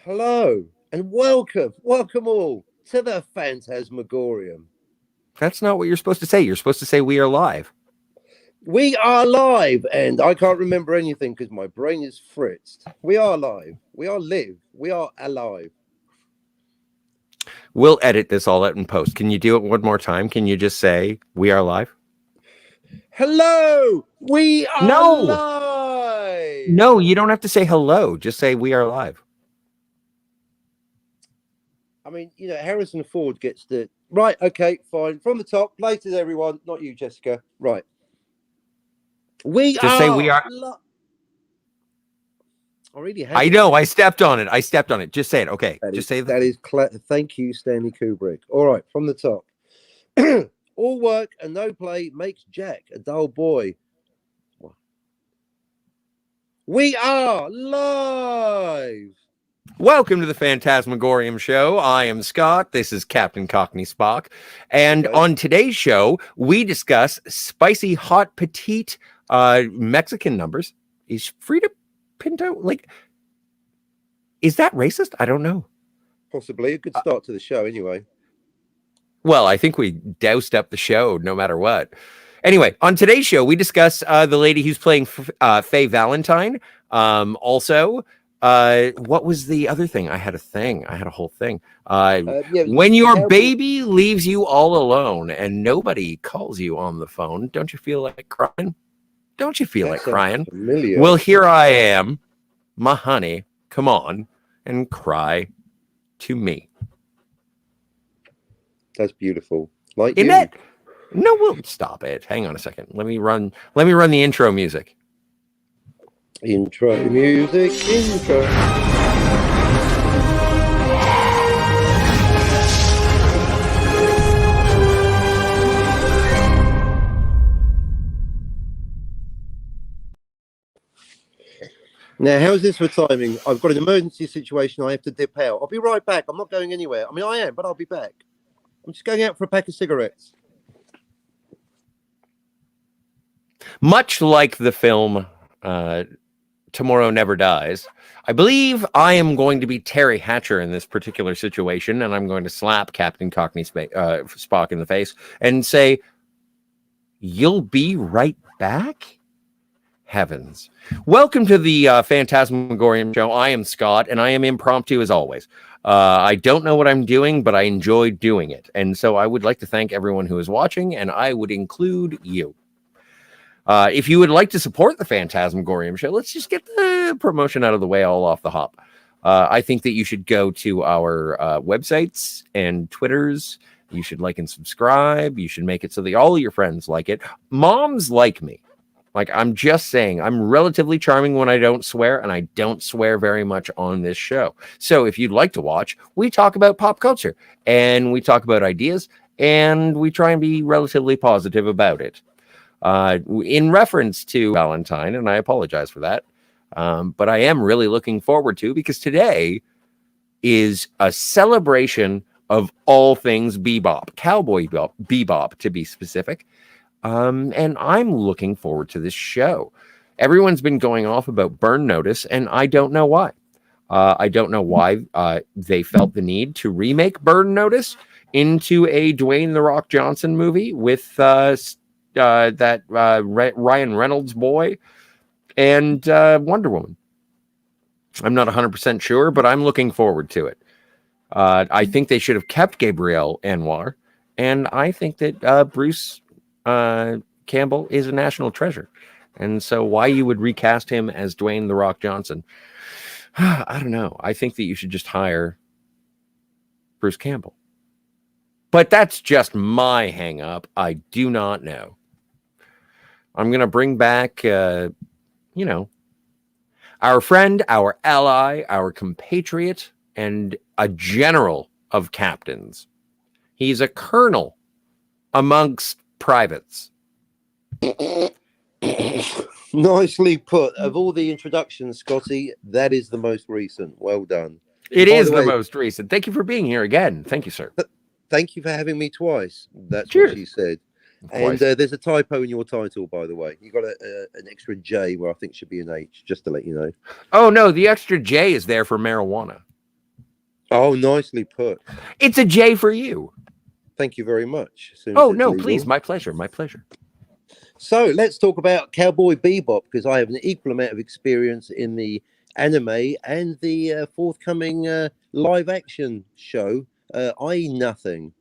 Hello and welcome all to the Phantasmagorium. That's not what you're supposed to say. You're supposed to say we are live. We are live, and I can't remember anything because my brain is fritzed. We are live. We are live. We are alive. We'll edit this all out in post. Can you do it one more time? Can you just say we are live? Hello, we are No, live. no, you don't have to say hello. Just say we are live. I mean, Harrison Ford gets the right. Okay, fine. From the top, places everyone, not you, Jessica. Right. We Just say we are. I really had I it. know. I stepped on it. I stepped on it. Just say it. Okay. Just say Thank you, Stanley Kubrick. All right, from the top. All work and no play makes Jack a dull boy. We are live. Welcome to the Phantasmagorium Show. I am Scott. This is Captain Cockney Spock. And on today's show, we discuss spicy, hot, petite Mexican numbers. Is Frida Pinto, is that racist? I don't know. Possibly a good start to the show anyway. Well, I think we doused up the show no matter what. Anyway, on today's show, we discuss the lady who's playing Faye Valentine. Also, what was the other thing? I had a whole thing. When your baby leaves you all alone and nobody calls you on the phone, don't you feel like crying? Don't you feel like crying? Familiar. Well, here I am, my honey. Come on and cry to me. That's beautiful. Like Isn't it? No, we'll stop it. Hang on a second. Let me run the intro music. Intro music. Now, how's this for timing? I've got an emergency situation. I have to dip out. I'll be right back. I'm not going anywhere. I mean, I am, but I'll be back. I'm just going out for a pack of cigarettes. Much like the film Tomorrow Never Dies, I believe I am going to be Terry Hatcher in this particular situation, and I'm going to slap Captain Cockney Spock in the face and say, "You'll be right back?" Heavens. Welcome to the Phantasmagorium Show. I am Scott, and I am impromptu as always. I don't know what I'm doing, but I enjoy doing it. And so I would like to thank everyone who is watching, and I would include you. If you would like to support the Phantasmagorium Show, let's just get the promotion out of the way all off the hop. I think that you should go to our websites and Twitters. You should like and subscribe. You should make it so that all your friends like it. Moms like me. I'm just saying, I'm relatively charming when I don't swear, and I don't swear very much on this show. So if you'd like to watch, we talk about pop culture, and we talk about ideas, and we try and be relatively positive about it. In reference to Valentine, and I apologize for that, but I am really looking forward to, because today is a celebration of all things bebop, cowboy bebop to be specific. And I'm looking forward to this show. Everyone's been going off about Burn Notice, and I don't know why. I don't know why they felt the need to remake Burn Notice into a Dwayne "The Rock" Johnson movie with that Ryan Reynolds boy and Wonder Woman. I'm not 100% sure, but I'm looking forward to it. I think they should have kept Gabriel Anwar, and I think that Bruce Campbell is a national treasure. And so why you would recast him as Dwayne "The Rock" Johnson, I don't know. I think that you should just hire Bruce Campbell. But that's just my hang up. I do not know. I'm going to bring back, our friend, our ally, our compatriot, and a general of captains. He's a colonel amongst privates. Nicely put. Of all the introductions, Scotty, that is the most recent. Well done. It is the most recent. Thank you for being here again. Thank you, sir. Thank you for having me twice. That's what she said. And Twice. there's a typo in your title, by the way. You got an extra J where I think should be an H, just to let you know. Oh, no, the extra J is there for marijuana. Oh, nicely put. It's a J for you. Thank you very much. As soon as Oh, it's no, legal. please. My pleasure. My pleasure. So let's talk about Cowboy Bebop, because I have an equal amount of experience in the anime and the forthcoming live action show, i.e. nothing.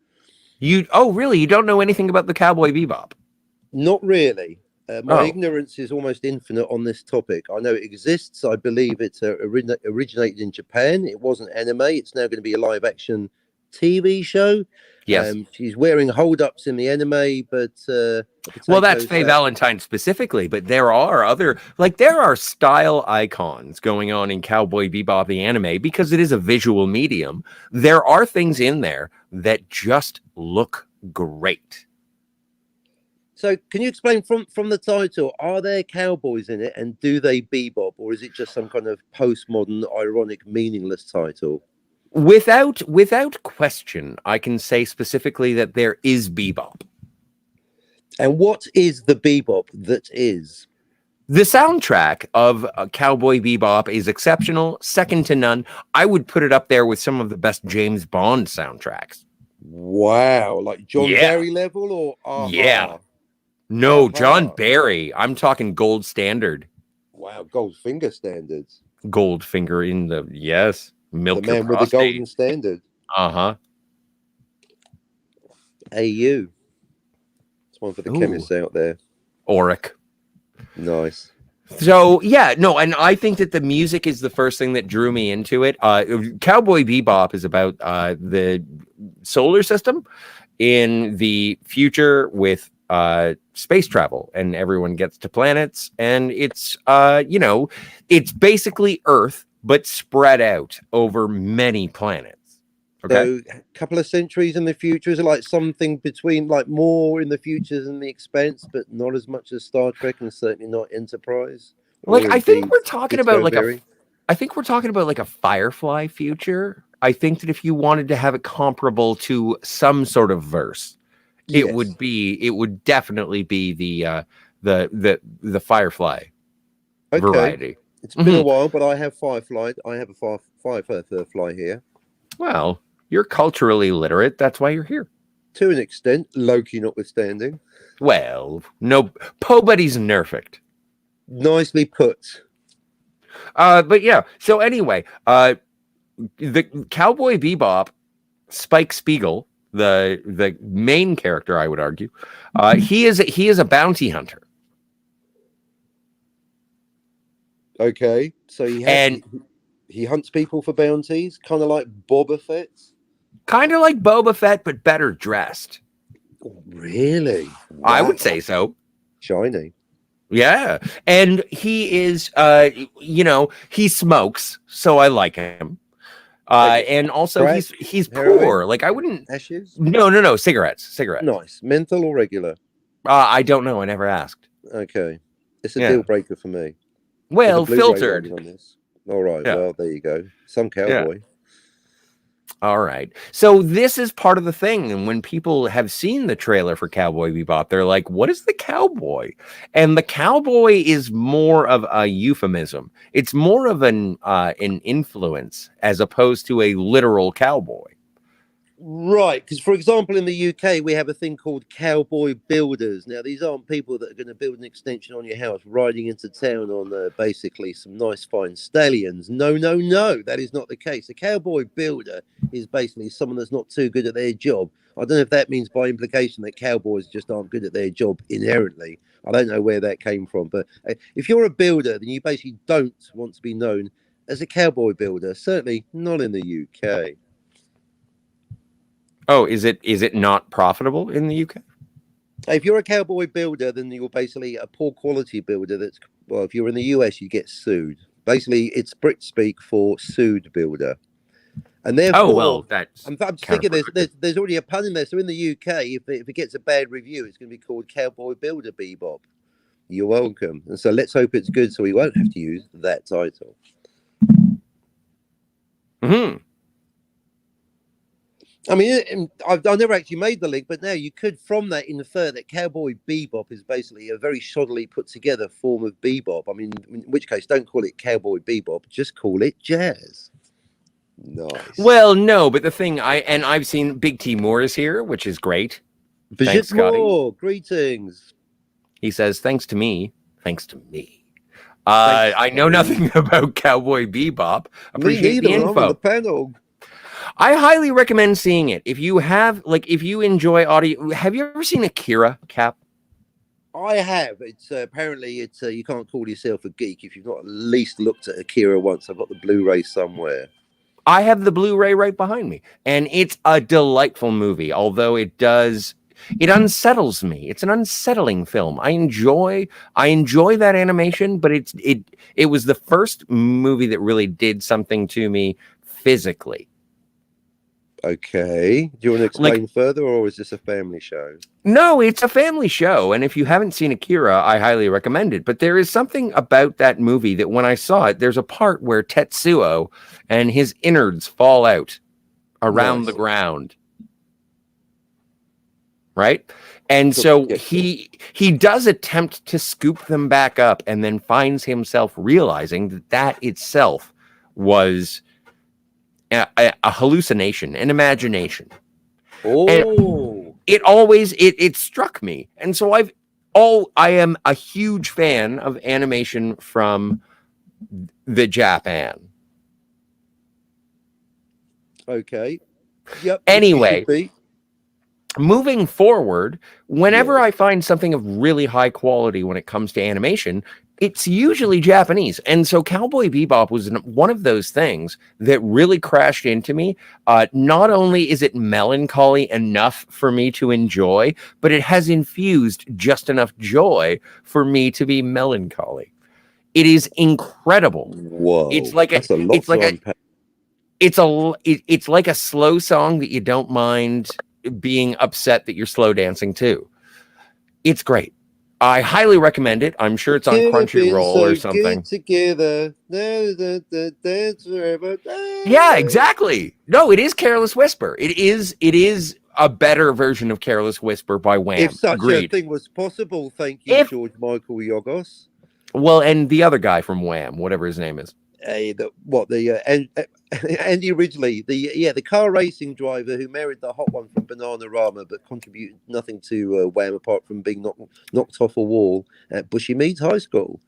Oh, really? You don't know anything about the Cowboy Bebop? Not really. My Oh, ignorance is almost infinite on this topic. I know it exists. I believe it's originated in Japan. It wasn't anime. It's now going to be a live action TV show. yes. She's wearing hold ups in the anime, but a Well, that's potato Faye sack. Valentine specifically, but there are other, like, there are style icons going on in Cowboy Bebop, the anime, because it is a visual medium. There are things in there that just look great. So, can you explain from the title? Are there cowboys in it, and do they bebop, or is it just some kind of postmodern, ironic, meaningless title? Without question, I can say specifically that there is bebop. And what is the bebop that is? The soundtrack of Cowboy Bebop is exceptional, second to none. I would put it up there with some of the best James Bond soundtracks. Wow, like John Yeah, Barry level, or yeah. aha, No, John aha? Barry. I'm talking gold standard. Wow, Goldfinger standards. Goldfinger in the yes. The Milk your man with the prostate. golden standard. Uh-huh. AU. It's one for the Ooh, chemists out there. Auric. Nice. So yeah, no, and I think that the music is the first thing that drew me into it. Cowboy Bebop is about the solar system in the future with space travel, and everyone gets to planets, and it's it's basically Earth but spread out over many planets. Okay. So, a couple of centuries in the future, is it like something between, like, more in the future than the Expanse, but not as much as Star Trek, and certainly not Enterprise, Like or I think indeed we're talking about Discovery? I think we're talking about like a Firefly future. I think that if you wanted to have it comparable to some sort of verse, it Yes. would definitely be the Firefly Okay. variety. It's been a Mhm. while, but I have Firefly. I have a Firefly here. Well, you're culturally literate. That's why you're here. To an extent, Loki notwithstanding. Well, no, Pobody's nerfed. Nicely put. But yeah. So anyway, the Cowboy Bebop, Spike Spiegel, the main character, I would argue, he is a bounty hunter, Okay. So and he hunts people for bounties, kind of like Boba Fett. kind of like Boba Fett, but better dressed. Oh, really? I Wow. would say so. Shiny. Yeah, and he is, he smokes, so I like him. Like And also crack, he's heroin, poor. Like I wouldn't. ashes. No, cigarettes. Nice. Menthol or regular? I don't know. I never asked. Okay. It's a Yeah. deal breaker for me. There's a Well, Blu-ray rating filtered. on this. All right. Yeah. Well, there you go. Some Yeah. cowboy. All right. So this is part of the thing. And when people have seen the trailer for Cowboy Bebop, they're like, what is the cowboy? And the cowboy is more of a euphemism. It's more of an influence as opposed to a literal cowboy. Right, because for example, in the UK, we have a thing called cowboy builders. Now, these aren't people that are going to build an extension on your house riding into town on basically some nice, fine stallions. No, no, no, that is not the case. A cowboy builder is basically someone that's not too good at their job. I don't know if that means by implication that cowboys just aren't good at their job inherently. I don't know where that came from, but if you're a builder, then you basically don't want to be known as a cowboy builder, certainly not in the UK. Oh, is it not profitable in the UK? If you're a cowboy builder, then you're basically a poor quality builder. That's, well, if you're in the US, you get sued. Basically, it's Brit speak for sued builder, and Oh, well, therefore, that's I'm just thinking counterproductive. there's already a pun in there. So in the UK, if it gets a bad review, it's going to be called Cowboy Builder Bebop. You're welcome. And so let's hope it's good, so we won't have to use that title. Hmm. I mean, I've never actually made the link, but now you could, from that, infer that Cowboy Bebop is basically a very shoddily put together form of bebop. I mean, in which case, don't call it Cowboy Bebop, just call it jazz. Nice. Well, no, but the thing I've seen Big T Moore is here, which is great. Thanks, Scotty. Moore, greetings. He says, thanks to me. Thanks I know to nothing about Cowboy Bebop. Me Appreciate neither. the I'm on the info. panel. I highly recommend seeing it. If you enjoy audio, have you ever seen Akira, Cap? I have. It's apparently you can't call yourself a geek if you've not at least looked at Akira once. I've got the Blu-ray somewhere. I have the Blu-ray right behind me, and it's a delightful movie. Although it unsettles me. It's an unsettling film. I enjoy that animation, but it was the first movie that really did something to me physically. Okay. Do you want to explain further, or is this a family show? No, it's a family show. And if you haven't seen Akira, I highly recommend it. But there is something about that movie that when I saw it, there's a part where Tetsuo and his innards fall out around the ground. Right? And so he does attempt to scoop them back up and then finds himself realizing that itself was a hallucination, an imagination. And it struck me. And so I am a huge fan of animation from the Japan. Okay. Yep. Anyway, moving forward, whenever I find something of really high quality when it comes to animation, it's usually Japanese. And so Cowboy Bebop was one of those things that really crashed into me. Not only is it melancholy enough for me to enjoy, but it has infused just enough joy for me to be melancholy. It is incredible. Whoa. It's like a slow song that you don't mind being upset that you're slow dancing to. It's great. I highly recommend it. I'm sure it's on Crunchyroll or something. Together. Yeah, exactly. No, it is Careless Whisper. It is a better version of Careless Whisper by Wham. If such a thing was possible, thank you, George Michael Yogos. Well, and the other guy from Wham, whatever his name is. Andy Ridgely, the car racing driver who married the hot one from Bananarama, but contributed nothing to Wham apart from being knocked off a wall at Bushy Mead High School.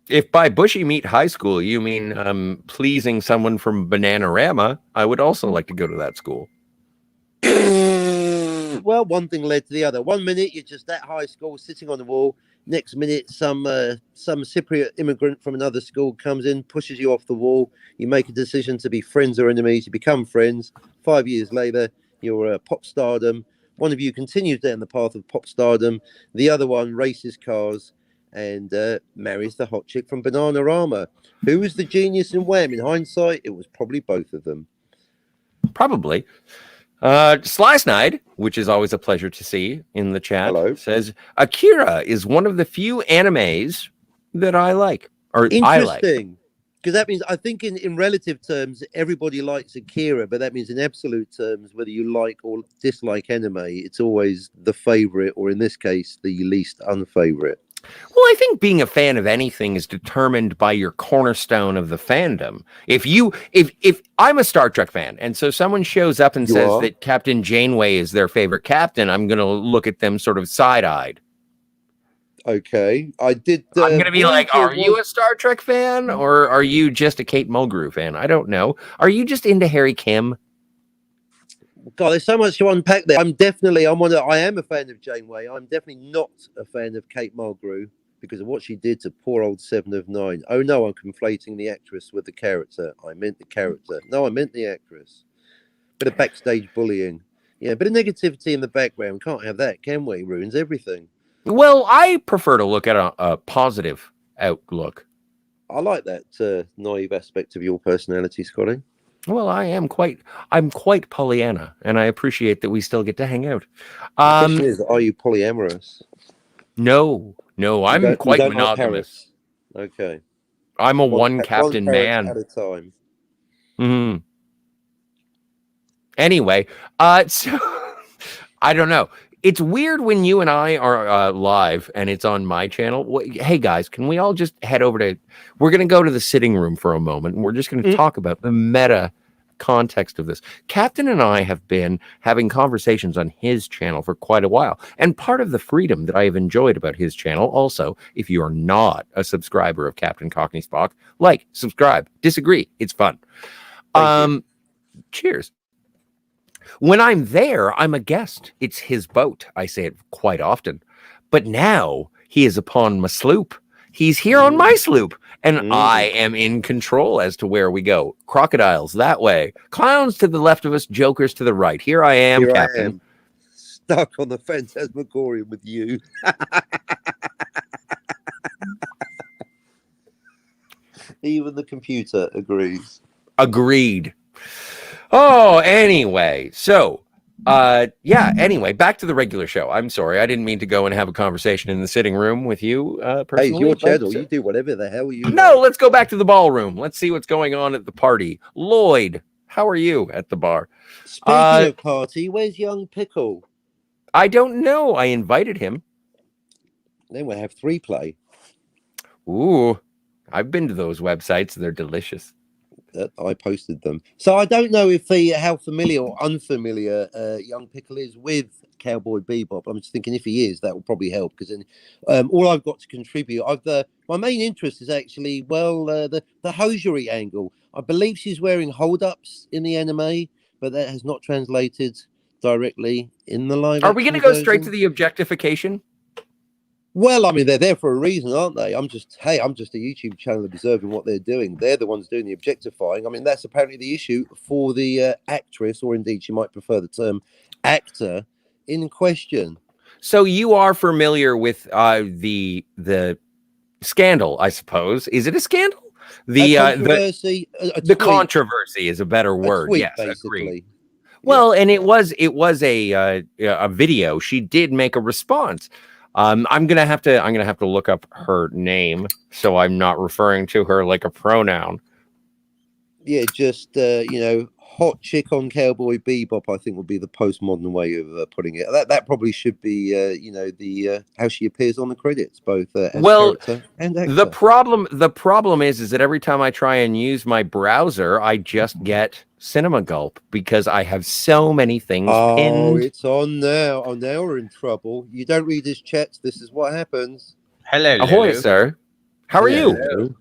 If by Bushy Meat High School you mean pleasing someone from Bananarama, I would also like to go to that school. Well, one thing led to the other. 1 minute you're just at high school sitting on the wall. Next minute, some Cypriot immigrant from another school comes in, pushes you off the wall. You make a decision to be friends or enemies. You become friends. 5 years later, you're pop stardom. One of you continues down the path of pop stardom. The other one races cars and marries the hot chick from Bananarama. Who was the genius in Wham? In hindsight, it was probably both of them. Probably. Sly Snide, which is always a pleasure to see in the chat, says Akira is one of the few animes that I like. Interesting, because that means I think in relative terms everybody likes Akira, but that means in absolute terms, whether you like or dislike anime, it's always the favorite, or in this case, the least unfavorite. Well, I think being a fan of anything is determined by your cornerstone of the fandom. If I'm a Star Trek fan, and so someone shows up and says that Captain Janeway is their favorite captain, I'm going to look at them sort of side-eyed. Okay, I'm going to be like, are you a Star Trek fan, or are you just a Kate Mulgrew fan? I don't know. Are you just into Harry Kim? God, there's so much to unpack there. I am a fan of Janeway. I'm definitely not a fan of Kate Mulgrew because of what she did to poor old Seven of Nine. Oh no, I'm conflating the actress with the character. I meant the character. No, I meant the actress. Bit of backstage bullying. Yeah, bit of negativity in the background. Can't have that, can we? Ruins everything. Well, I prefer to look at a positive outlook. I like that naive aspect of your personality, Scotty. Well, I'm quite Pollyanna, and I appreciate that we still get to hang out. The question is, are you polyamorous? No, I'm quite monogamous. Okay. I'm a one captain man at a time. Mm-hmm. Anyway, so I don't know. It's weird when you and I are live and it's on my channel. Hey guys, can we all just head over to? We're going to go to the sitting room for a moment, and we're just going to talk about the meta context of this. Captain and I have been having conversations on his channel for quite a while, and part of the freedom that I have enjoyed about his channel, also, if you are not a subscriber of Captain Cockney Spock, like, subscribe, disagree, it's fun. Cheers. When I'm there, I'm a guest. It's his boat. I say it quite often. But now he is upon my sloop. He's here on my sloop, and I am in control as to where we go. Crocodiles that way, clowns to the left of us, jokers to the right. Here I am, Captain. I am, stuck on the Phantasmagorium with you. Even the computer agrees. Agreed. Oh, anyway, so anyway, back to the regular show. I'm sorry, I didn't mean to go and have a conversation in the sitting room with you personally. Hey, it's your channel. You do whatever the hell you No, let's go back to the ballroom. Let's see what's going on at the party. Lloyd, how are you at the bar? Speaking of party, where's young Pickle? I don't know. I invited him. Then we'll have 3-play. Ooh, I've been to those websites. They're delicious. I posted them, so I don't know if how familiar or unfamiliar young Pickle is with Cowboy Bebop. I'm just thinking if he is, that will probably help, because then all I've got to contribute, my main interest is actually the hosiery angle. I believe she's wearing hold-ups in the anime, but that has not translated directly in the live. Are we going to go straight to the objectification? Well, I mean, they're there for a reason, aren't they? I'm just a YouTube channel observing what they're doing. They're the ones doing the objectifying. I mean, that's apparently the issue for the actress, or indeed she might prefer the term actor, in question. So you are familiar with the scandal, I suppose. Is it a scandal? The controversy. The controversy is a better word. Tweet, yes, basically. Agreed. Well, and it was a video. She did make a response. I'm gonna have to look up her name so I'm not referring to her like a pronoun. Yeah, just hot chick on Cowboy Bebop, I think would be the postmodern way of putting it. That probably should be the how she appears on the credits, both as character and actor. The problem is that every time I try and use my browser, I just get Cinema Gulp because I have so many things pinned. Oh, it's on now. Oh, now we're in trouble. You don't read his chats. This is what happens. Hello, ahoy, sir. How are you?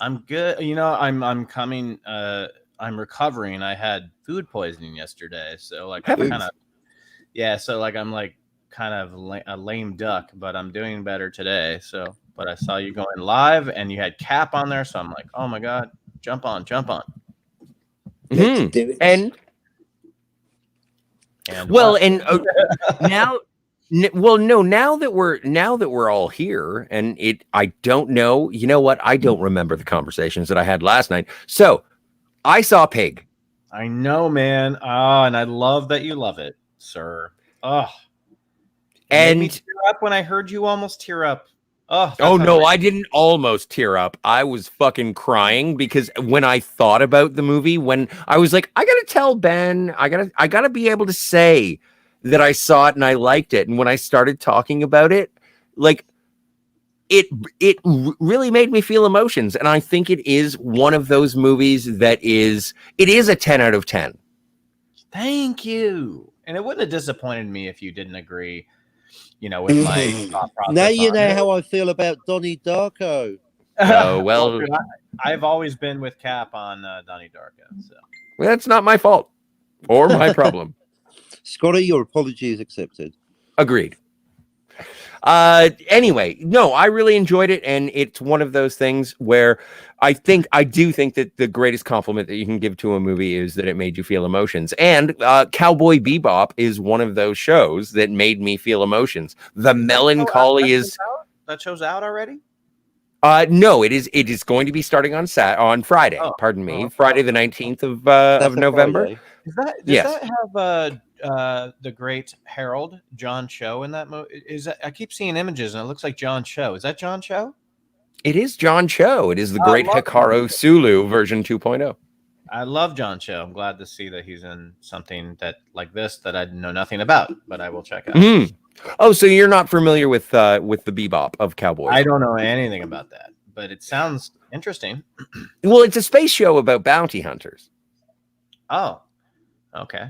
I'm good. I'm coming. I'm recovering. I had food poisoning yesterday, so like I'm kind of a lame duck, but I'm doing better today. So, but I saw you going live, and you had Cap on there, so I'm like, oh my god, jump on. Mm-hmm. And now that we're all here, and I don't know. You know what? I don't remember the conversations that I had last night. So I saw Pig. I know, man. And I love that you love it, sir. And made me tear up when I heard you almost tear up. Oh no, I didn't almost tear up. I was fucking crying because when I thought about the movie, when I was like, I gotta tell Ben, I gotta be able to say that I saw it and I liked it. And when I started talking about it, like it really made me feel emotions. And I think it is one of those movies that is a 10 out of 10. Thank you. And it wouldn't have disappointed me if you didn't agree. With my thought process. Now you know how I feel about Donnie Darko. Oh, well, I've always been with Cap on Donnie Darko. So that's not my fault or my problem. Scotty, your apology is accepted. Agreed. Anyway, no, I really enjoyed it, and it's one of those things where I do think that the greatest compliment that you can give to a movie is that it made you feel emotions. And Cowboy Bebop is one of those shows that made me feel emotions. The melancholy is that show's out already. No, it is going to be starting on Friday. Pardon me, Friday the 19th of November. Does that have the great Harold John Cho in that movie? I keep seeing images and it looks like John Cho. Is that John Cho? It is John Cho. It is the great Hikaru Sulu version 2.0. I love John Cho. I'm glad to see that he's in something that like this that I know nothing about, but I will check out. Mm. Oh, so you're not familiar with the Bebop of Cowboys? I don't know anything about that, but it sounds interesting. Well, it's a space show about bounty hunters. Oh, okay.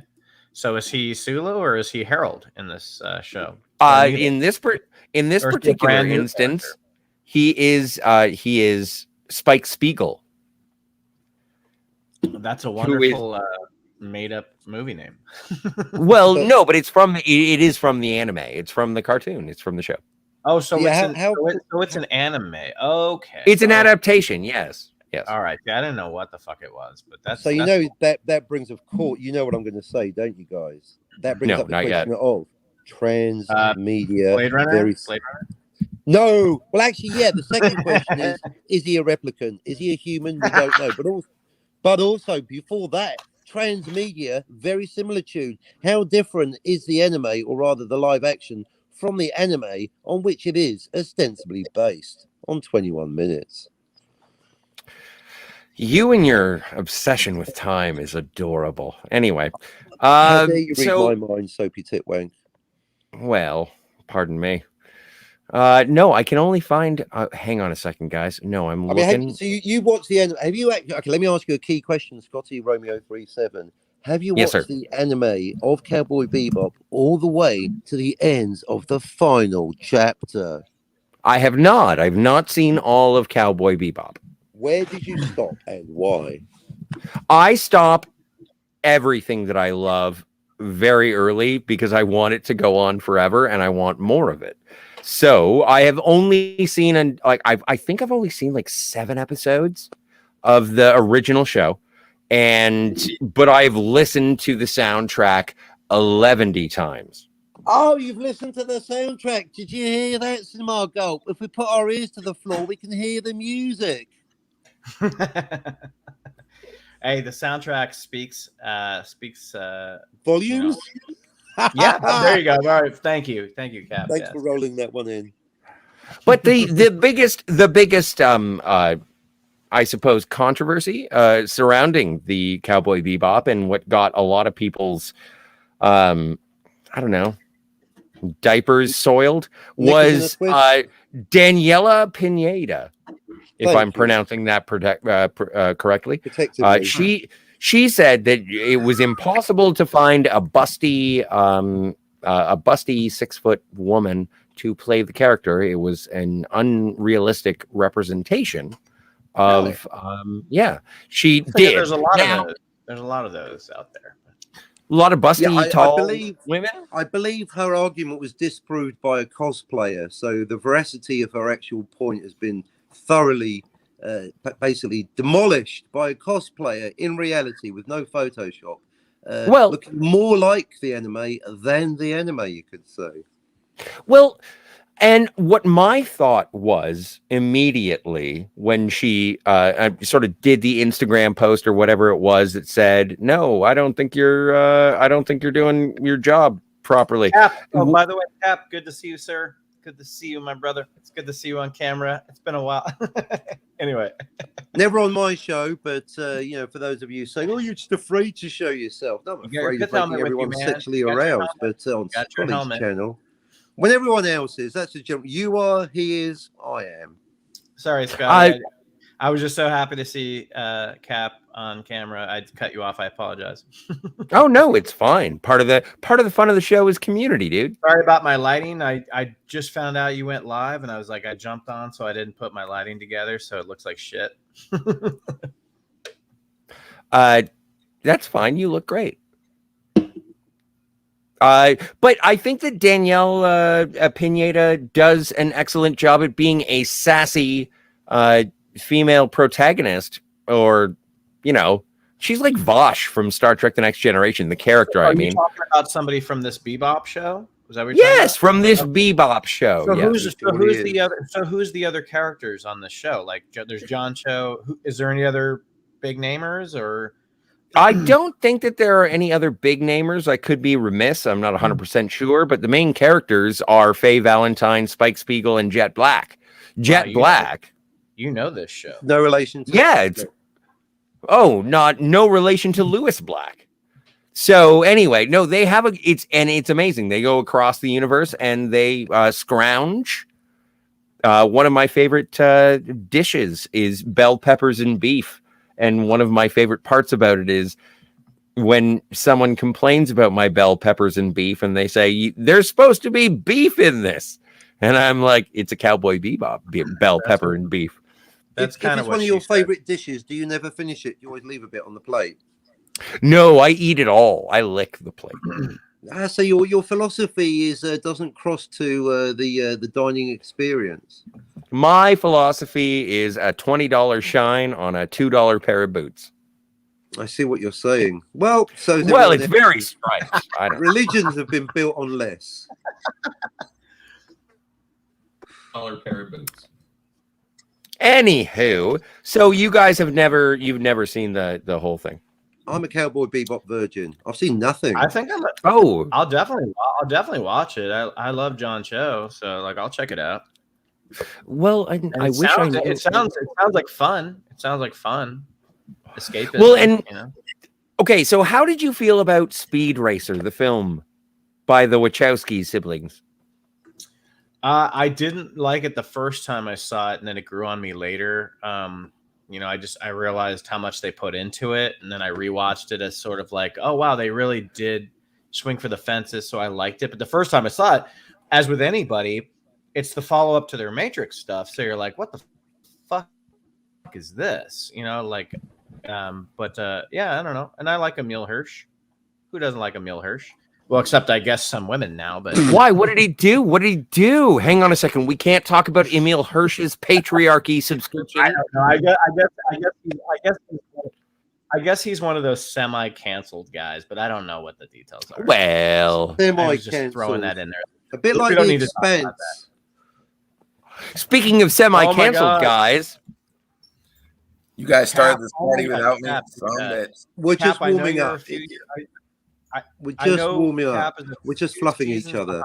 So is he Sulu or is he Harold in this show? In this particular instance, character? he is Spike Spiegel. That's a wonderful made up movie name. Well, no, but it is from the anime. It's from the cartoon. It's from the show. Oh, so it's an anime. Okay. It's an adaptation, yes. Yes. All right. I didn't know what the fuck it was, but that's so that's cool. that brings of course you know what I'm going to say, don't you guys? That brings up the question of transmedia. Blade Runner? No. Well, actually, yeah. The second question is he a replicant? Is he a human? We don't know. But also before that, transmedia, very similar tune. How different is the anime, or rather the live action, from the anime on which it is ostensibly based on 21 minutes? You and your obsession with time is adorable. Anyway, how dare you read my mind, soapy titwank? Well, pardon me. No, I can only find. Hang on a second, guys. No, I'm looking. So you watched the anime? Have you actually? Okay, let me ask you a key question, Scotty Romeo 37. Have you watched the anime of Cowboy Bebop all the way to the ends of the final chapter? I have not. I've not seen all of Cowboy Bebop. Where did you stop and why? I stop everything that I love very early because I want it to go on forever and I want more of it. So I have only seen I think I've only seen like 7 episodes of the original show, but I've listened to the soundtrack 11 times. Oh, you've listened to the soundtrack. Did you hear that, Cinema Gulp? If we put our ears to the floor, we can hear the music. Hey, the soundtrack speaks volumes. Yeah, there you go. All right, thank you, Cap. Thanks for rolling that one in. But the biggest I suppose controversy surrounding the Cowboy Bebop and what got a lot of people's I don't know, diapers soiled was Daniela Pineda. If I'm pronouncing that correctly, she said that it was impossible to find a busty 6-foot woman to play the character. It was an unrealistic representation of she did. There's a lot of those. There's a lot of those out there. A lot of busty tall women. I believe her argument was disproved by a cosplayer, so the veracity of her actual point has been thoroughly basically demolished by a cosplayer in reality with no Photoshop. Looking more like the anime than the anime, you could say. Well, and what my thought was immediately when she sort of did the Instagram post or whatever it was that said, "No, I don't think you're doing your job properly." Cap. Oh, by the way, Cap, good to see you, sir. Good to see you, my brother. It's good to see you on camera. It's been a while. Anyway, never on my show, but for those of you saying, "Oh, you're just afraid to show yourself," no, I'm afraid of making everyone sexually aroused. But on Scotty's channel, when everyone else is, that's a joke. You are, he is, I am. Sorry, Scott. I was just so happy to see Cap on camera. I cut you off. I apologize. Oh no, it's fine. Part of the fun of the show is community, dude. Sorry about my lighting. I just found out you went live, and I was like, I jumped on, so I didn't put my lighting together, so it looks like shit. That's fine. You look great. But I think that Danielle Pineda does an excellent job at being a sassy female protagonist, or she's like Vosh from Star Trek: The Next Generation, the character. Are you talking about somebody from this Bebop show? Was that what you're talking about? From this Bebop show. So who's the other characters on the show? Like there's John Cho. Is there any other big namers or? I don't think that there are any other big namers. I could be remiss. I'm not 100% sure, but the main characters are Faye Valentine, Spike Spiegel, and Jet Black. Jet Black. You know this show. No relation to Oh, no relation to Lewis Black. So anyway, no, they have it's amazing. They go across the universe and they scrounge. One of my favorite dishes is bell peppers and beef. And one of my favorite parts about it is when someone complains about my bell peppers and beef and they say, there's supposed to be beef in this. And I'm like, it's a Cowboy Bebop bell pepper and beef. That's kind if of it's one of your favorite dishes, do you never finish it? You always leave a bit on the plate. No, I eat it all. I lick the plate. So your philosophy is doesn't cross to the dining experience. My philosophy is a $20 shine on a $2 pair of boots. I see what you're saying. Well, it's very striped. Religions have been built on less. $1 pair of boots. Anywho, so you guys you've never seen the whole thing. I'm a Cowboy Bebop virgin. I've seen nothing. I think I'll definitely watch it. I love John Cho, so like I'll check it out. Well, I wish I knew. It sounds like fun. It sounds like fun. Escapism. Well, and okay, so how did you feel about Speed Racer, the film by the Wachowski siblings? I didn't like it the first time I saw it, and then it grew on me later. I realized how much they put into it, and then I rewatched it as sort of like, oh wow, they really did swing for the fences, so I liked it. But the first time I saw it, as with anybody, it's the follow up to their Matrix stuff, so you're like, what the fuck is this? Yeah, I don't know. And I like Emil Hirsch. Who doesn't like Emil Hirsch? Well, except I guess some women now, but why? What did he do? What did he do? Hang on a second. We can't talk about Emil Hirsch's patriarchy subscription. I don't know. I guess he's one of those semi-canceled guys, but I don't know what the details are. Well, semi-canceled. Throwing that in there. A bit like The Expanse. Speaking of semi-canceled guys, you guys started this party without me. We're just warming up. We're just warming up. We're just fluffing each other.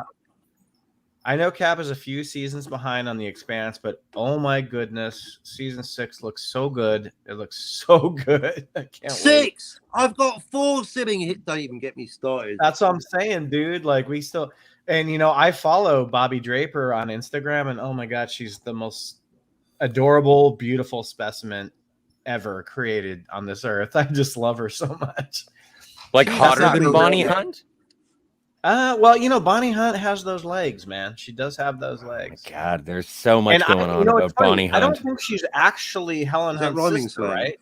I know Cap is a few seasons behind on The Expanse, but oh my goodness, season 6 looks so good. It looks so good. I can't 6. Wait. I've got 4 sitting here. Don't even get me started. That's what I'm saying, dude. Like we still, and I follow Bobby Draper on Instagram, and oh my god, she's the most adorable, beautiful specimen ever created on this earth. I just love her so much. Like hotter than Bonnie Hunt? Well, Bonnie Hunt has those legs, man. She does have those legs. Oh my god, there's so much going on about Bonnie Hunt. I don't think she's actually Helen Hunt's sister, right?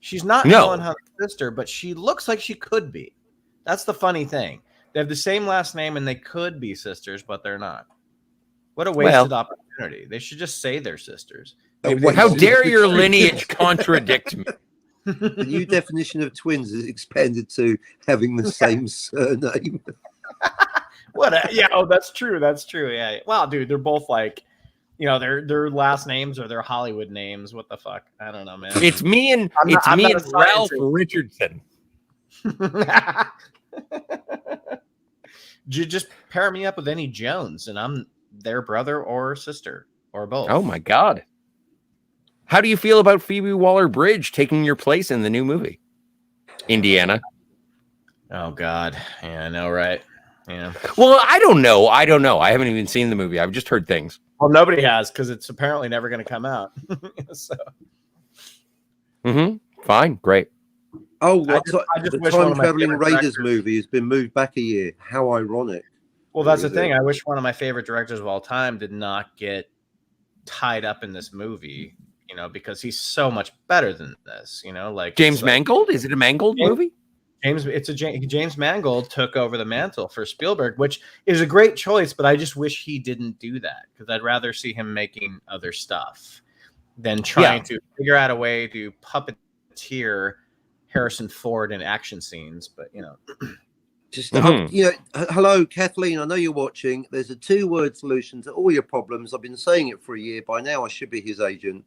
She's not No. Helen Hunt's sister, but she looks like she could be. That's the funny thing. They have the same last name and they could be sisters, but they're not. What a wasted opportunity. They should just say they're sisters. How dare your lineage contradict me? The new definition of twins is expanded to having the same surname. That's true. That's true. Yeah. Wow, dude, they're both like, their last names are their Hollywood names. What the fuck? I don't know, man. It's me and Ralph Richardson. Just pair me up with any Jones, and I'm their brother or sister or both. Oh my god. How do you feel about Phoebe Waller-Bridge taking your place in the new movie? Indiana. Oh god. Yeah, I know, right? Yeah. Well, I don't know. I haven't even seen the movie. I've just heard things. Well, nobody has, because it's apparently never going to come out. So. Fine. Great. Oh, the Time Traveling Raiders movie has been moved back a year. How ironic. Well, that's the thing. I wish one of my favorite directors of all time did not get tied up in this movie, because he's so much better than this, like James Mangold. Is it a Mangold movie? James Mangold took over the mantle for Spielberg, which is a great choice, but I just wish he didn't do that, because I'd rather see him making other stuff than trying to figure out a way to puppeteer Harrison Ford in action scenes. But hello, Kathleen. I know you're watching. There's a 2-word solution to all your problems. I've been saying it for a year. By now, I should be his agent.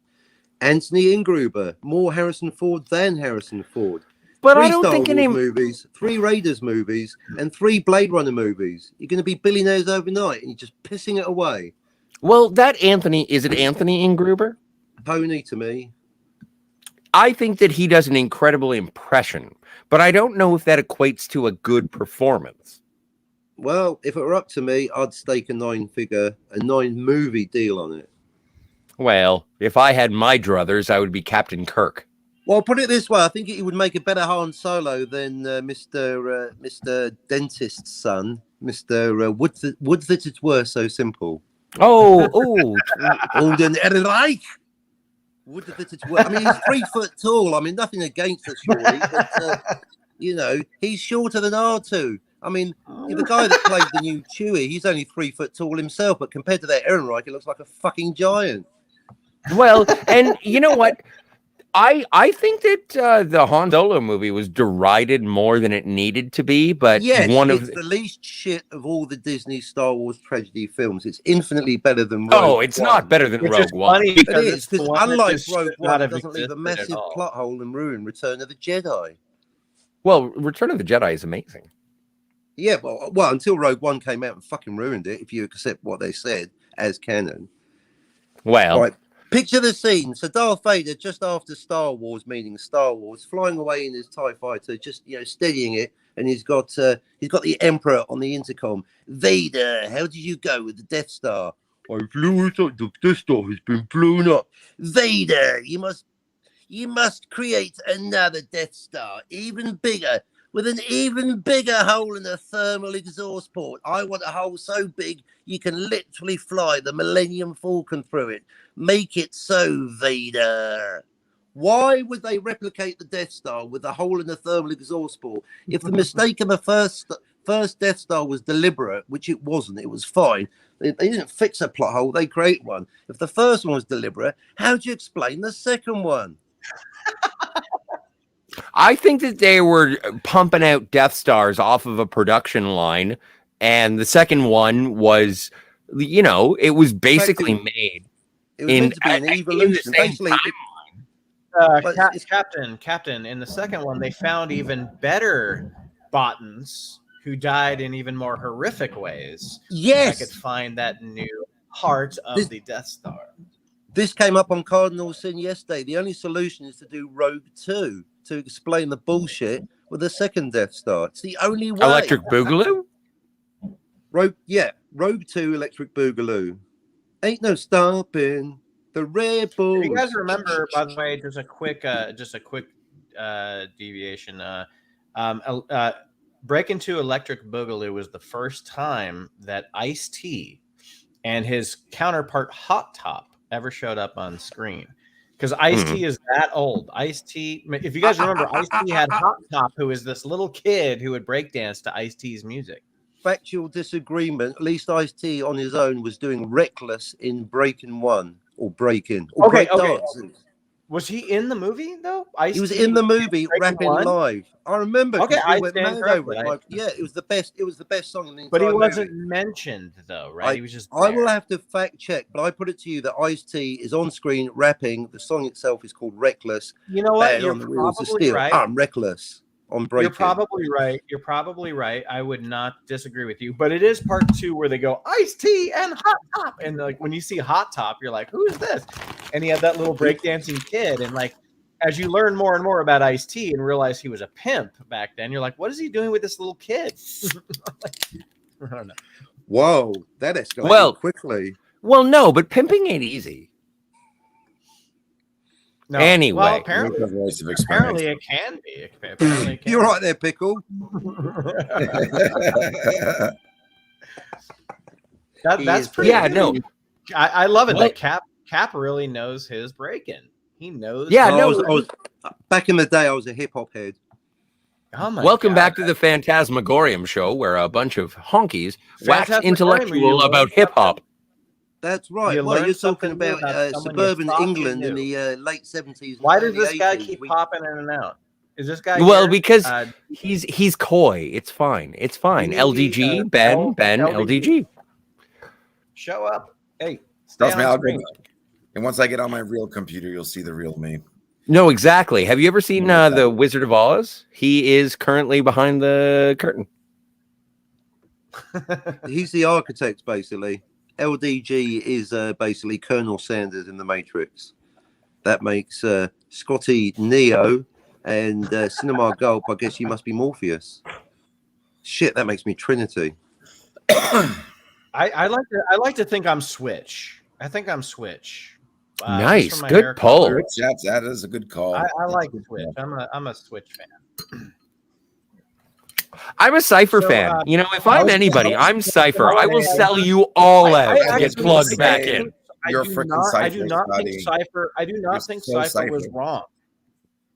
Anthony Ingruber, more Harrison Ford than Harrison Ford. But 3 I don't Star think Wars movies, 3 Raiders movies, and 3 Blade Runner movies. You're going to be billionaires overnight, and you're just pissing it away. Well, is it Anthony Ingruber? Pony to me. I think that he does an incredible impression, but I don't know if that equates to a good performance. Well, if it were up to me, I'd stake a 9-movie deal on it. Well, if I had my druthers, I would be Captain Kirk. Well, put it this way: I think he would make a better Han Solo than Mr. Dentist's son, Mr. Would that it were so simple. Alden Ehrenreich. Would that it were. I mean, he's 3 foot tall. I mean, nothing against us, surely, but he's shorter than R2. I mean, the guy that played the new Chewie, he's only 3 foot tall himself, but compared to that Ehrenreich, he looks like a fucking giant. Well, and you know what? I think that the Han Solo movie was derided more than it needed to be, but yes, it's the least shit of all the Disney Star Wars tragedy films. It's infinitely better than Rogue it's One. not better than Rogue One. It is, because unlike Rogue One, it doesn't leave a massive plot hole and ruin Return of the Jedi. Well, Return of the Jedi is amazing. Yeah, well, until Rogue One came out and fucking ruined it, if you accept what they said as canon. Well, right. Picture the scene. So Darth Vader, just after Star Wars, meaning Star Wars, flying away in his TIE fighter, just steadying it, and he's got the Emperor on the intercom. Vader, how did you go with the Death Star? I flew it up. The Death Star has been blown up. Vader, you must create another Death Star, even bigger, with an even bigger hole in the thermal exhaust port. I want a hole so big you can literally fly the Millennium Falcon through it. Make it so, Vader. Why would they replicate the Death Star with a hole in the thermal exhaust port? If the mistake of the first Death Star was deliberate, which it wasn't, it was fine. They didn't fix a plot hole, they create one. If the first one was deliberate, how do you explain the second one? I think that they were pumping out Death Stars off of a production line, and the second one was, it was basically made. It was meant to be an evolution. Basically, Captain, in the second one, they found even better Bottans who died in even more horrific ways. Yes. I could find that new heart of the Death Star. This came up on Cardinal Sin yesterday. The only solution is to do Rogue 2 to explain the bullshit with the second Death Star. It's the only way. Electric Boogaloo? Rogue 2 Electric Boogaloo. Ain't no stopping the rebels. You guys remember, by the way, just a quick deviation. Break Into Electric Boogaloo was the first time that Ice-T and his counterpart Hot Top ever showed up on screen. Because Ice-T is that old. Ice-T, if you guys remember, Ice-T had Hot Top, who is this little kid who would breakdance to Ice-T's music. Factual disagreement. At least Ice-T on his own was doing Reckless in Breaking One or Breaking. Or okay. Dances. Was he in the movie though? He was in the movie rapping One? live. I remember. Okay, it was the best. It was the best song in the entire But he movie. wasn't mentioned though, right? He was just. I will have to fact check, but I put it to you that Ice-T is on screen rapping. The song itself is called Reckless. You know what? You're probably right. I'm reckless. On Breaking. You're probably right. I would not disagree with you. But it is part 2 where they go Ice-T and Hot Top, and like when you see Hot Top, you're like, who is this? And he had that little breakdancing kid, and like as you learn more and more about Ice-T and realize he was a pimp back then, you're like, what is he doing with this little kid? I don't know. Whoa, that escalated quickly. Well, no, but pimping ain't easy. No. Anyway, well, apparently it can be. Apparently it can You're right there, Pickle. That's pretty. Yeah, no. I love it. That Cap really knows his break-in. He knows. Yeah, I was back in the day. I was a hip hop head. Oh my Welcome God. back to the Phantasmagorium show, where a bunch of honkies wax intellectual about hip hop. That's right. You're talking about suburban England in the late 70s. Why does this guy keep popping in and out? Is this guy? Well, because he's coy. It's fine. It's fine. LDG, Ben, LDG. Show up. Hey, That's my algorithm. And once I get on my real computer, you'll see the real me. No, exactly. Have you ever seen The Wizard of Oz? He is currently behind the curtain. He's the architect, basically. LDG is basically Colonel Sanders in The Matrix. That makes Scotty Neo, and Cinema Gulp. I guess you must be Morpheus. Shit, that makes me Trinity. I like to think I'm Switch. I think I'm Switch. Nice, good pull. That is a good call. I like Switch. I'm a Switch fan. I'm a Cypher fan. You know, if I'm anybody, I'm Cypher. I will sell you all out and get plugged back in. You're freaking Cypher. I do not think Cypher. I do not think Cypher was wrong.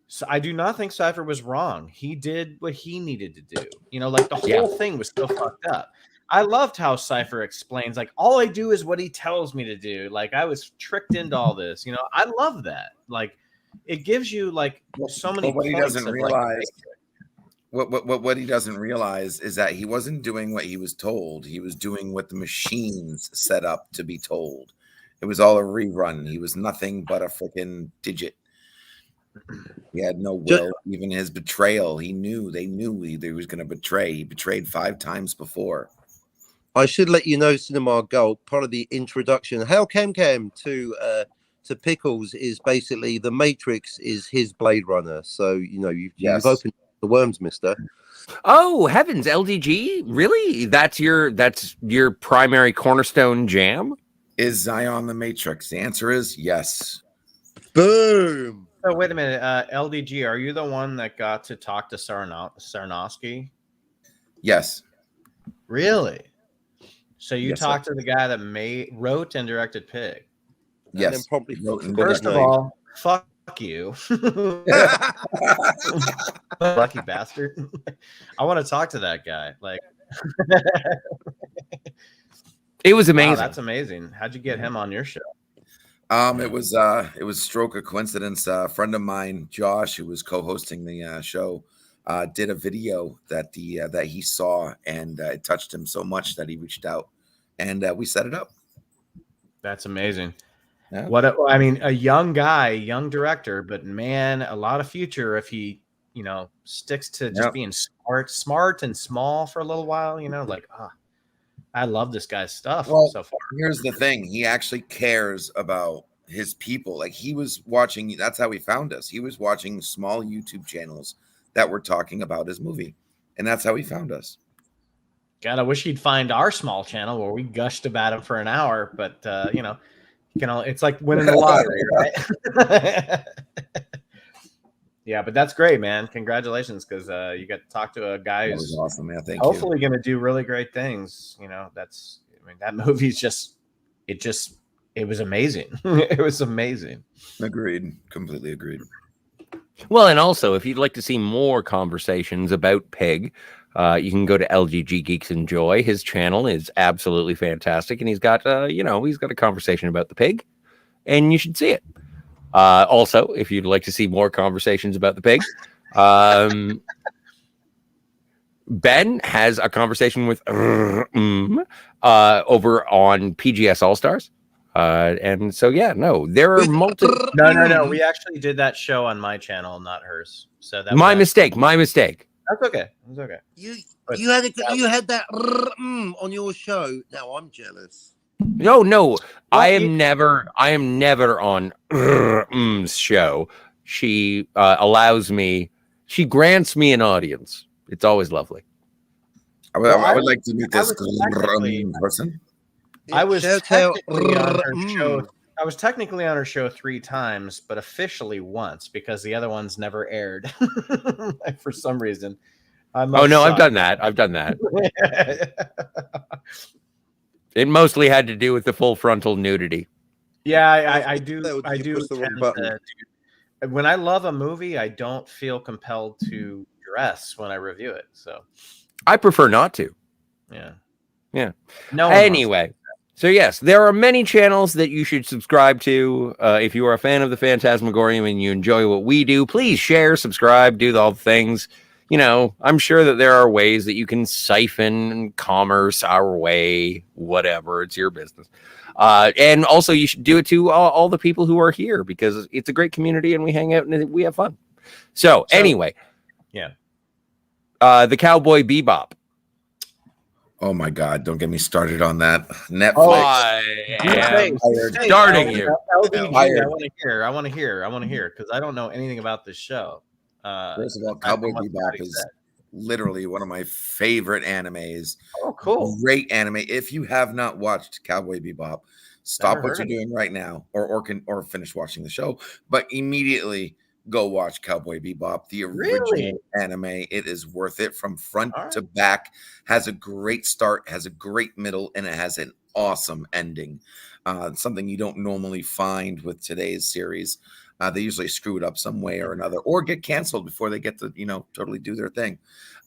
So I do not think Cypher was wrong. He did what he needed to do. You know, like the whole thing was so fucked up. I loved how Cypher explains, like, all I do is what he tells me to do. Like, I was tricked into all this. You know, I love that. Like, it gives you like so many. But what he points doesn't of, realize, what he doesn't realize is that he wasn't doing what he was told. He was doing what the machines set up to be told. It was all a rerun. He was nothing but a freaking digit. He had no will. Even his betrayal, they knew he was going to betray. He betrayed 5 times before. I should let you know, Cinema Gold, part of the introduction, how Cam to Pickles is basically the Matrix is his Blade Runner. So, you know, you've opened the worms, mister. Oh, heavens, LDG? Really? That's your primary cornerstone jam? Is Zion the Matrix? The answer is yes. Boom. Oh, wait a minute. LDG, are you the one that got to talk to Sarnowski? Yes. Really? So you talked to the guy that wrote and directed Pig? Yes. And then promptly First of all, fuck you. Lucky bastard. I want to talk to that guy. Like, it was amazing. Wow, that's amazing. How'd you get him on your show? It was stroke of coincidence. A friend of mine, Josh, who was co-hosting the show, did a video that he saw, and it touched him so much that he reached out, and we set it up. That's amazing. Yeah. A young guy, young director, but man, a lot of future if he, you know, sticks to just being smart and small for a little while. You know, like I love this guy's stuff so far. Here's the thing. He actually cares about his people. Like, he was watching, that's how he found us. He was watching small YouTube channels that were talking about his movie. And that's how he found us. God, I wish he'd find our small channel where we gushed about him for an hour, but you know, it's like winning the lottery, right? Yeah, but that's great, man. Congratulations, because you got to talk to a guy who's awesome, man. Thank hopefully going to do really great things. You know, that movie's it was amazing. It was amazing. Agreed. Completely agreed. Well, and also, if you'd like to see more conversations about Pig, you can go to LGG Geeks Enjoy. His channel is absolutely fantastic, and he's got he's got a conversation about the pig, and you should see it. Also, if you'd like to see more conversations about the pig, Ben has a conversation with over on PGS All Stars. And so, there are multiple. No. We actually did that show on my channel, not hers. So that my mistake. That's okay. It's okay. You had that on your show. Now I'm jealous. No. Well, I am never on show. She allows me. She grants me an audience. It's always lovely. I would like to meet this person. I was technically on her show. I was technically on her show 3 times, but officially once because the other ones never aired for some reason. I've done that. It mostly had to do with the full frontal nudity. Yeah, I do. When I love a movie, I don't feel compelled to dress when I review it. So I prefer not to. Yeah. No. Anyway. So yes, there are many channels that you should subscribe to. If you are a fan of the Phantasmagorium and you enjoy what we do, please share, subscribe, do all the things. You know, I'm sure that there are ways that you can siphon commerce our way, whatever. It's your business. And also you should do it to all the people who are here because it's a great community and we hang out and we have fun. So anyway. Yeah. The Cowboy Bebop. Oh my God! Don't get me started on that. Netflix. Oh, I am Hey, starting here. LDG, Fired. I want to hear because I don't know anything about this show. First of all, aside from Cowboy what Bebop Scotty is said. literally one of my favorite animes. Oh, cool. Great anime. If you have not watched Cowboy Bebop, stop Never what you're heard of doing right now, or finish watching the show, but immediately go watch Cowboy Bebop, the Really? original anime. It is worth it from front All right. to back. Has a great start, has a great middle, and it has an awesome ending. Something you don't normally find with today's series. They usually screw it up some way or another, or get canceled before they get to totally do their thing.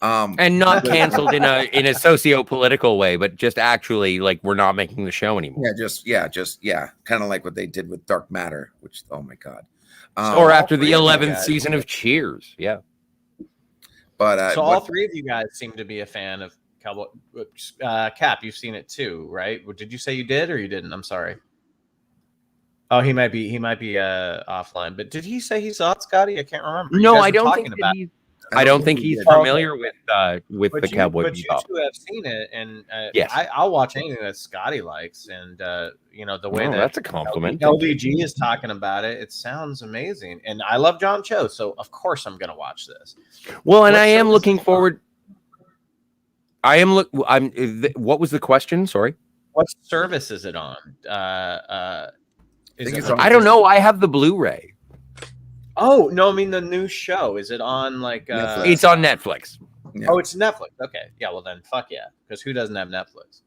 And not canceled in a socio-political way, but just actually like we're not making the show anymore. Yeah, kind of like what they did with Dark Matter, which oh my God. Or all after the three of you 11th guys- season of Cheers. Yeah. But So all three of you guys seem to be a fan of Cowboy. Cap, you've seen it too, right? Did you say you did or you didn't? I'm sorry. Oh, he might be offline. But did he say he saw it, Scotty? I can't remember. No, You guys I were don't talking think about that he's. I don't think he's did. familiar with But the Cowboy but Bebop. you two have seen it, and Yes. I'll watch anything that Scotty likes, and the way Oh, that that's a compliment. LDG is talking about it, it sounds amazing, and I love John Cho, so of course I'm gonna watch this. Well, and What I am service looking is it on? forward. What was the question? Sorry. What service is it on? Is think it it's like on- I don't know. I have the Blu-ray. Oh no, I mean the new show. Is it on like Netflix. It's on Netflix. Yeah. Oh, it's Netflix. Okay. Yeah, well then fuck yeah. Because who doesn't have Netflix?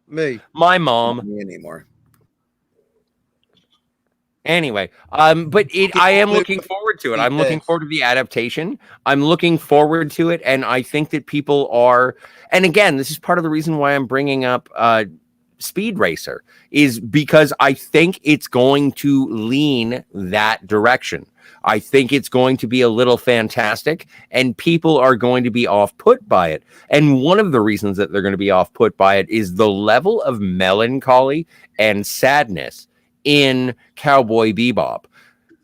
Me. My Not mom. me anymore. Anyway, but I am looking forward to it. I'm looking forward to the adaptation. I'm looking forward to it, and I think that people are. And again, this is part of the reason why I'm bringing up Speed Racer, is because I think it's going to lean that direction. I think it's going to be a little fantastic, and people are going to be off-put by it. And one of the reasons that they're going to be off-put by it is the level of melancholy and sadness in Cowboy Bebop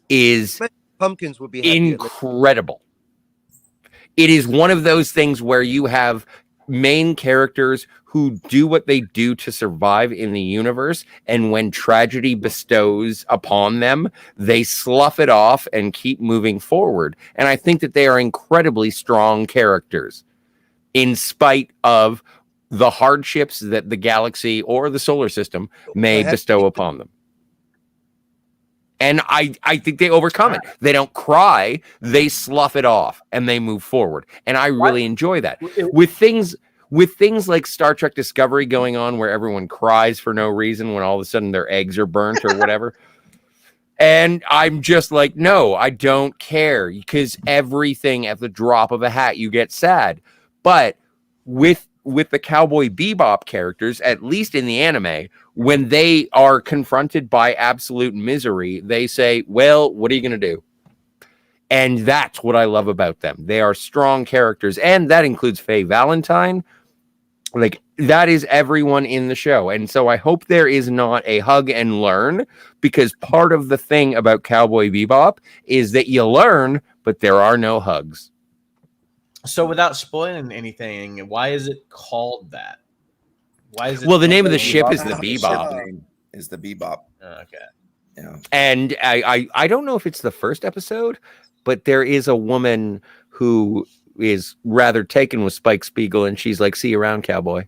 is Pumpkins would be happy at least. incredible. It is one of those things where you have main characters who do what they do to survive in the universe, and when tragedy bestows upon them, they slough it off and keep moving forward. And I think that they are incredibly strong characters in spite of the hardships that the galaxy or the solar system may bestow upon them. And I think they overcome it. They don't cry, they slough it off and they move forward. And I really enjoy that. With things like Star Trek Discovery going on where everyone cries for no reason when all of a sudden their eggs are burnt or whatever. And I'm just like, no, I don't care, because everything at the drop of a hat, you get sad. But with the Cowboy Bebop characters, at least in the anime, when they are confronted by absolute misery, they say, well, what are you going to do? And that's what I love about them. They are strong characters, and that includes Faye Valentine. Like, that is everyone in the show. And so I hope there is not a hug and learn, because part of the thing about Cowboy Bebop is that you learn, but there are no hugs. So without spoiling anything, why is it called that? Why is it? Well, the name of the ship is the Bebop. Name is the Bebop. Okay. Yeah. And I don't know if it's the first episode, but there is a woman who is rather taken with Spike Spiegel, and she's like, see you around, cowboy.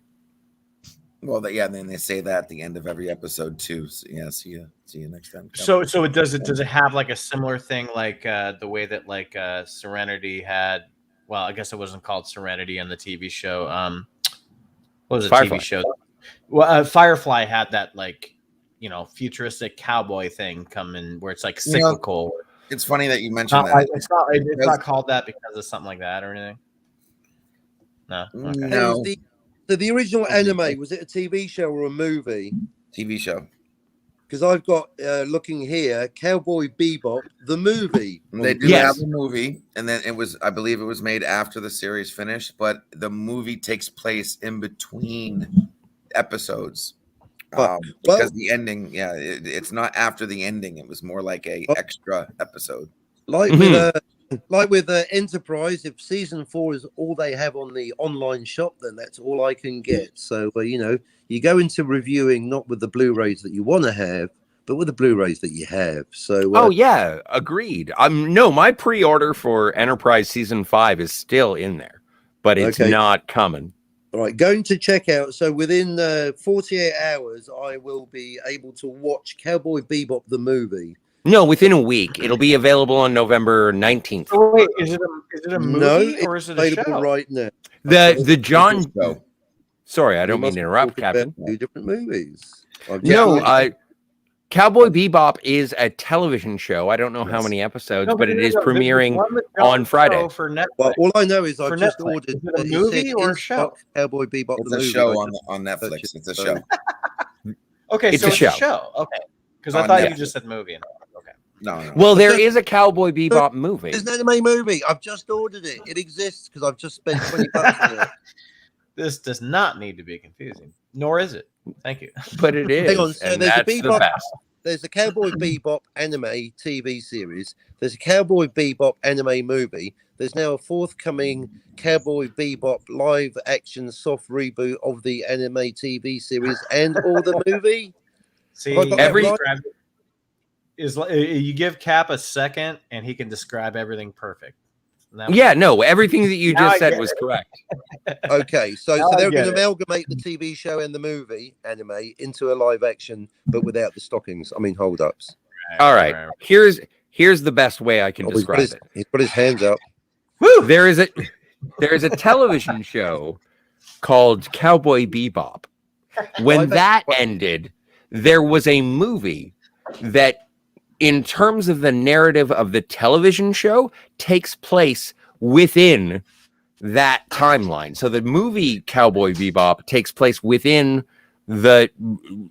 Well, and then they say that at the end of every episode too. So, yeah, see you next time. So does it have like a similar thing, like the way that like Serenity had? Well, I guess it wasn't called Serenity on the TV show. What was it? Firefly. TV show? Well, Firefly had that like futuristic cowboy thing come in where it's like cyclical. It's funny that you mentioned that. It's not called that because of something like that or anything. No. Okay. No. So the original anime, was it a TV show or a movie? TV show. Because I've got looking here, Cowboy Bebop, the movie. They do Yes. have a movie, and then I believe it was made after the series finished, but the movie takes place in between episodes. Because the ending, it's not after the ending. It was more like a extra episode. Like Like with Enterprise, if season 4 is all they have on the online shop, then that's all I can get. So, you go into reviewing not with the Blu-rays that you want to have, but with the Blu-rays that you have. So, Oh yeah, agreed. No, my pre-order for Enterprise season 5 is still in there, but it's Okay. not coming. all right, going to check out. So within 48 hours, I will be able to watch Cowboy Bebop the movie. No, within a week. It'll be available on November 19th. Oh, wait, is it a movie No, or it's is it a available show? right now. The John. So, Sorry, I You don't mean must to be interrupt, talking about Captain. 2 different movies. I've just No, ordered- Cowboy Bebop is a television show. I don't know how Yes. many episodes, No, but it is the premiering one that on John Friday. showed for Netflix. Well, all I know is For I've just Netflix. ordered. Is it a it movie said or a in show? stock Cowboy Bebop it's the a movie. show I on just Netflix. purchased It's a it. show. Okay, It's so a it's show. a show. Okay, because I On thought you Netflix. just said movie. Okay. No. Well, there just- is a Cowboy Bebop movie. It's an anime movie. I've just ordered it. It exists because I've just spent $20 on it. This does not need to be confusing, nor is it. Thank you. But it is, on, so and there's a that's the Bebop- best. There's a Cowboy Bebop anime TV series. There's a Cowboy Bebop anime movie. There's now a forthcoming Cowboy Bebop live action soft reboot of the anime TV series and or the movie. See, Have I got that right? is you give Cap a second, and he can describe everything perfect. Now- Yeah, no, everything that you Now just I said get was correct. Okay, so Now I they're get going to it. amalgamate the TV show and the movie anime into a live action, but without the stockings. I mean, hold ups. All right, here's the best way I can Oh, he's got describe his, he's got his hands up. it. There is a television show called Cowboy Bebop. When that ended, there was a movie that, in terms of the narrative of the television show, takes place within that timeline. So the movie Cowboy Bebop takes place within the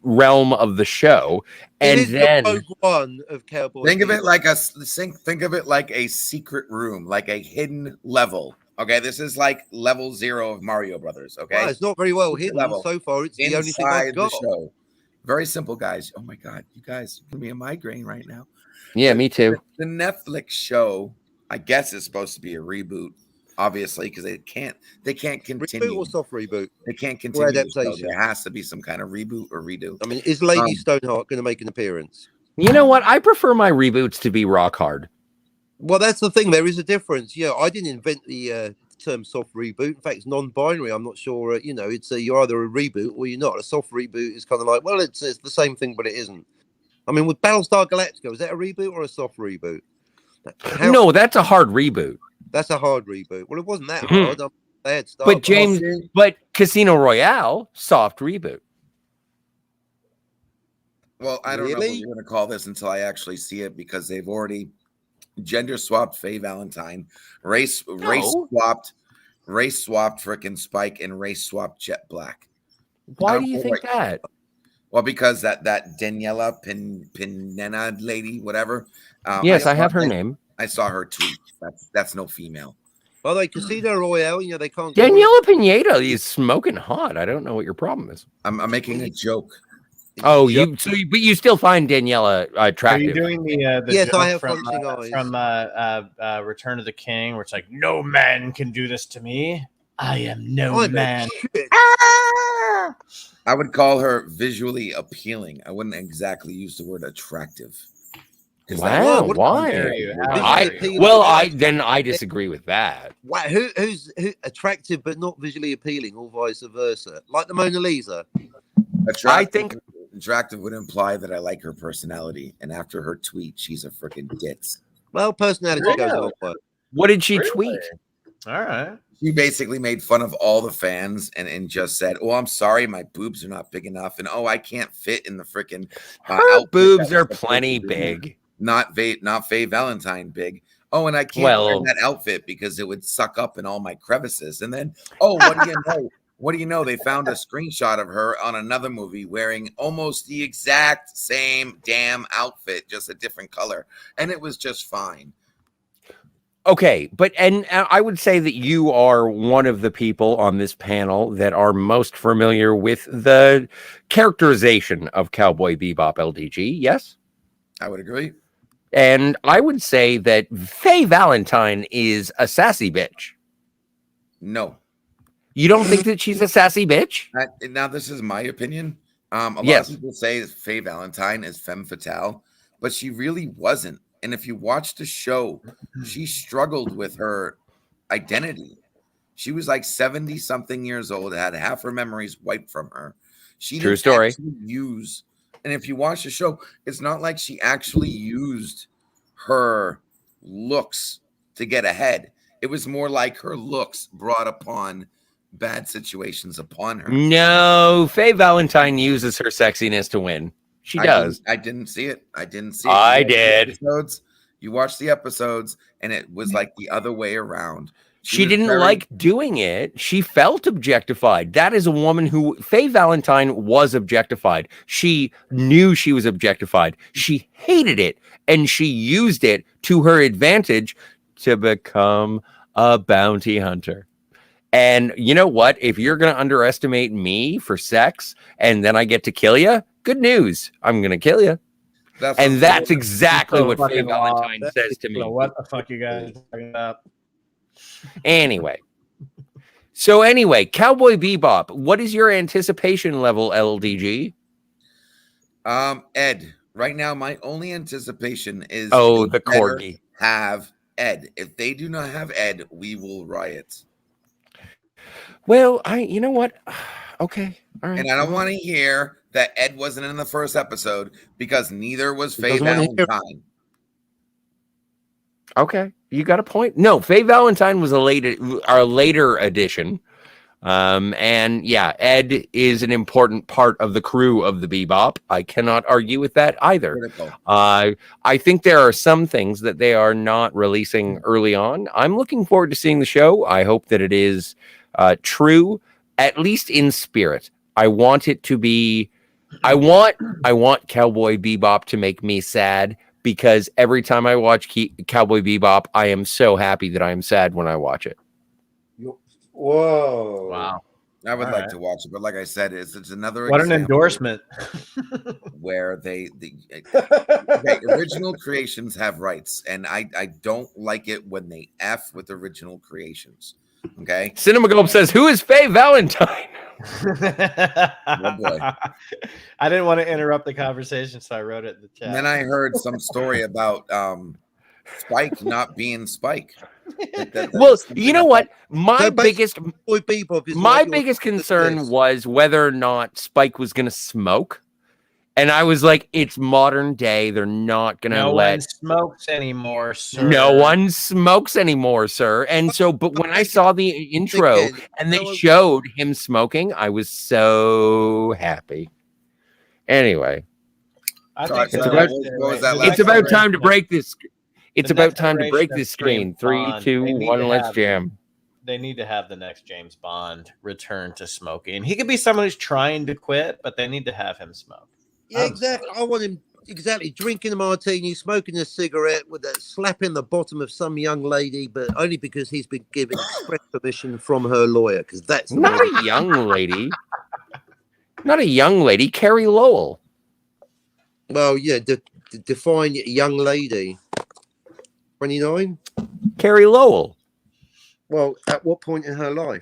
realm of the show, and It is then the Rogue One of Cowboy. Think of it Bebop. like a secret room, like a hidden level. Okay, this is like level 0 of Mario Brothers. Okay, Well, it's not very well Secret hidden level. so far. It's the only thing I've Inside the got. show. Very simple, guys. Oh my god, you guys give me a migraine right now. yeah, me too. The Netflix show, I guess, is supposed to be a reboot, obviously, because they can't Reboot continue. or soft reboot? They can't continue. the show. adaptation? There has to be some kind of reboot or redo. I mean, is Lady Um, Stoneheart going to make an appearance? You know what? I prefer my reboots to be rock hard. Well, that's the thing. There is a difference. Yeah, I didn't invent the term soft reboot. In fact, it's non-binary. I'm not sure. It's you're either a reboot or you're not. A soft reboot is kind of like, well, it's the same thing, but it isn't. I mean, with Battlestar Galactica, is that a reboot or a soft reboot? No, that's a hard reboot. That's a hard reboot. Well, it wasn't that Mhm. hard. They had Star But Wars. James, but Casino Royale, soft reboot. Well, I don't know what Really? you're going to call this until I actually see it, because they've already gender swapped Faye Valentine, race swapped frickin' Spike, and race swapped Jet Black. Why No, do you wait. think that? Well, because that Daniela Pinena lady, whatever. Yes, I saw- have her name. I saw her tweet. That's no female. By the way, Casino Royale, they can't. Daniela Pineda is smoking hot. I don't know what your problem is. I'm making a joke. Oh, but you still find Daniela Are you attractive. doing the Yes, joke I have from functioning eyes. Return of the King, where it's like, no man can do this to me. I am no I'm a man. shit. I would call her visually appealing. I wouldn't exactly use the word attractive. 'Cause that- Wow, what- why? dare you? How dare you? I disagree with that. Wow, who's attractive but not visually appealing, or vice versa? Like the Mona Lisa. Attractive would imply that I like her personality, and after her tweet, she's a freaking ditz. Well, personality goes a long way. What did she Really? tweet? All right. She basically made fun of all the fans and just said, "Oh, I'm sorry, my boobs are not big enough, and oh, I can't fit in the freaking Her outfit boobs that are was supposed plenty to be big. Not Faye Valentine big. Oh, and I can't wear that outfit because it would suck up in all my crevices." And then, oh, what do you know? What do you know? They found a screenshot of her on another movie wearing almost the exact same damn outfit, just a different color, and it was just fine. Okay, and I would say that you are one of the people on this panel that are most familiar with the characterization of Cowboy Bebop LDG. Yes, I would agree. And I would say that Faye Valentine is a sassy bitch. No. You don't think that she's a sassy bitch? Now, this is my opinion. A lot Yes. of people say that Faye Valentine is femme fatale, but she really wasn't. And if you watch the show, she struggled with her identity. She was like 70 something years old, had half her memories wiped from her. She True didn't story. actually use, and if you watch the show, it's not like she actually used her looks to get ahead. It was more like her looks brought upon bad situations upon her. No, Faye Valentine uses her sexiness to win. She does. I didn't see it. I didn't see it. I did. You watched the episodes, and it was like the other way around. She didn't like doing it. She felt objectified. That is a woman who, Faye Valentine was objectified. She knew she was objectified. She hated it, and she used it to her advantage to become a bounty hunter. And you know what? If you're going to underestimate me for sex, and then I get to kill you, good news. I'm going to kill you. That's exactly what Faye Valentine says to me. What the fuck you guys are talking about? Anyway, Cowboy Bebop, what is your anticipation level, LDG? Ed, right now my only anticipation is the corgi. Have Ed. If they do not have Ed, we will riot. Well, you know what? Okay, all right. And I don't want to hear that Ed wasn't in the first episode because neither was Faye Valentine. Okay, you got a point. No, Faye Valentine was our later addition. And yeah, Ed is an important part of the crew of the Bebop. I cannot argue with that either. I think there are some things that they are not releasing early on. I'm looking forward to seeing the show. I hope that it is true, at least in spirit. I want it to be. I want Cowboy Bebop to make me sad, because every time I watch Cowboy Bebop, I am so happy that I am sad when I watch it. Whoa! Wow. I would like to watch it, but like I said, it's another. What an endorsement! Where the original creations have rights, and I don't like it when they F with original creations. Okay. Cinema Globe says, "Who is Faye Valentine?" Oh boy. I didn't want to interrupt the conversation, so I wrote it in the chat. And then I heard some story about Spike not being Spike. Well, you know what? My biggest Bebop concern was whether or not Spike was going to smoke. And I was like, it's modern day. They're not going to No one smokes anymore, sir. No one smokes anymore, sir. And so, but when I saw the intro and they showed him smoking, I was so happy. Anyway. It's about time to break this. It's about time to break this screen. 3, 2, 1, let's jam. They need to have the next James Bond return to smoking. He could be someone who's trying to quit, but they need to have him smoke. Yeah, exactly. I want him drinking a martini, smoking a cigarette with a slap in the bottom of some young lady, but only because he's been given express permission from her lawyer. Because that's not a young lady. Not a young lady. Carrie Lowell. Well, yeah. Define young lady. 29. Carrie Lowell. Well, at what point in her life?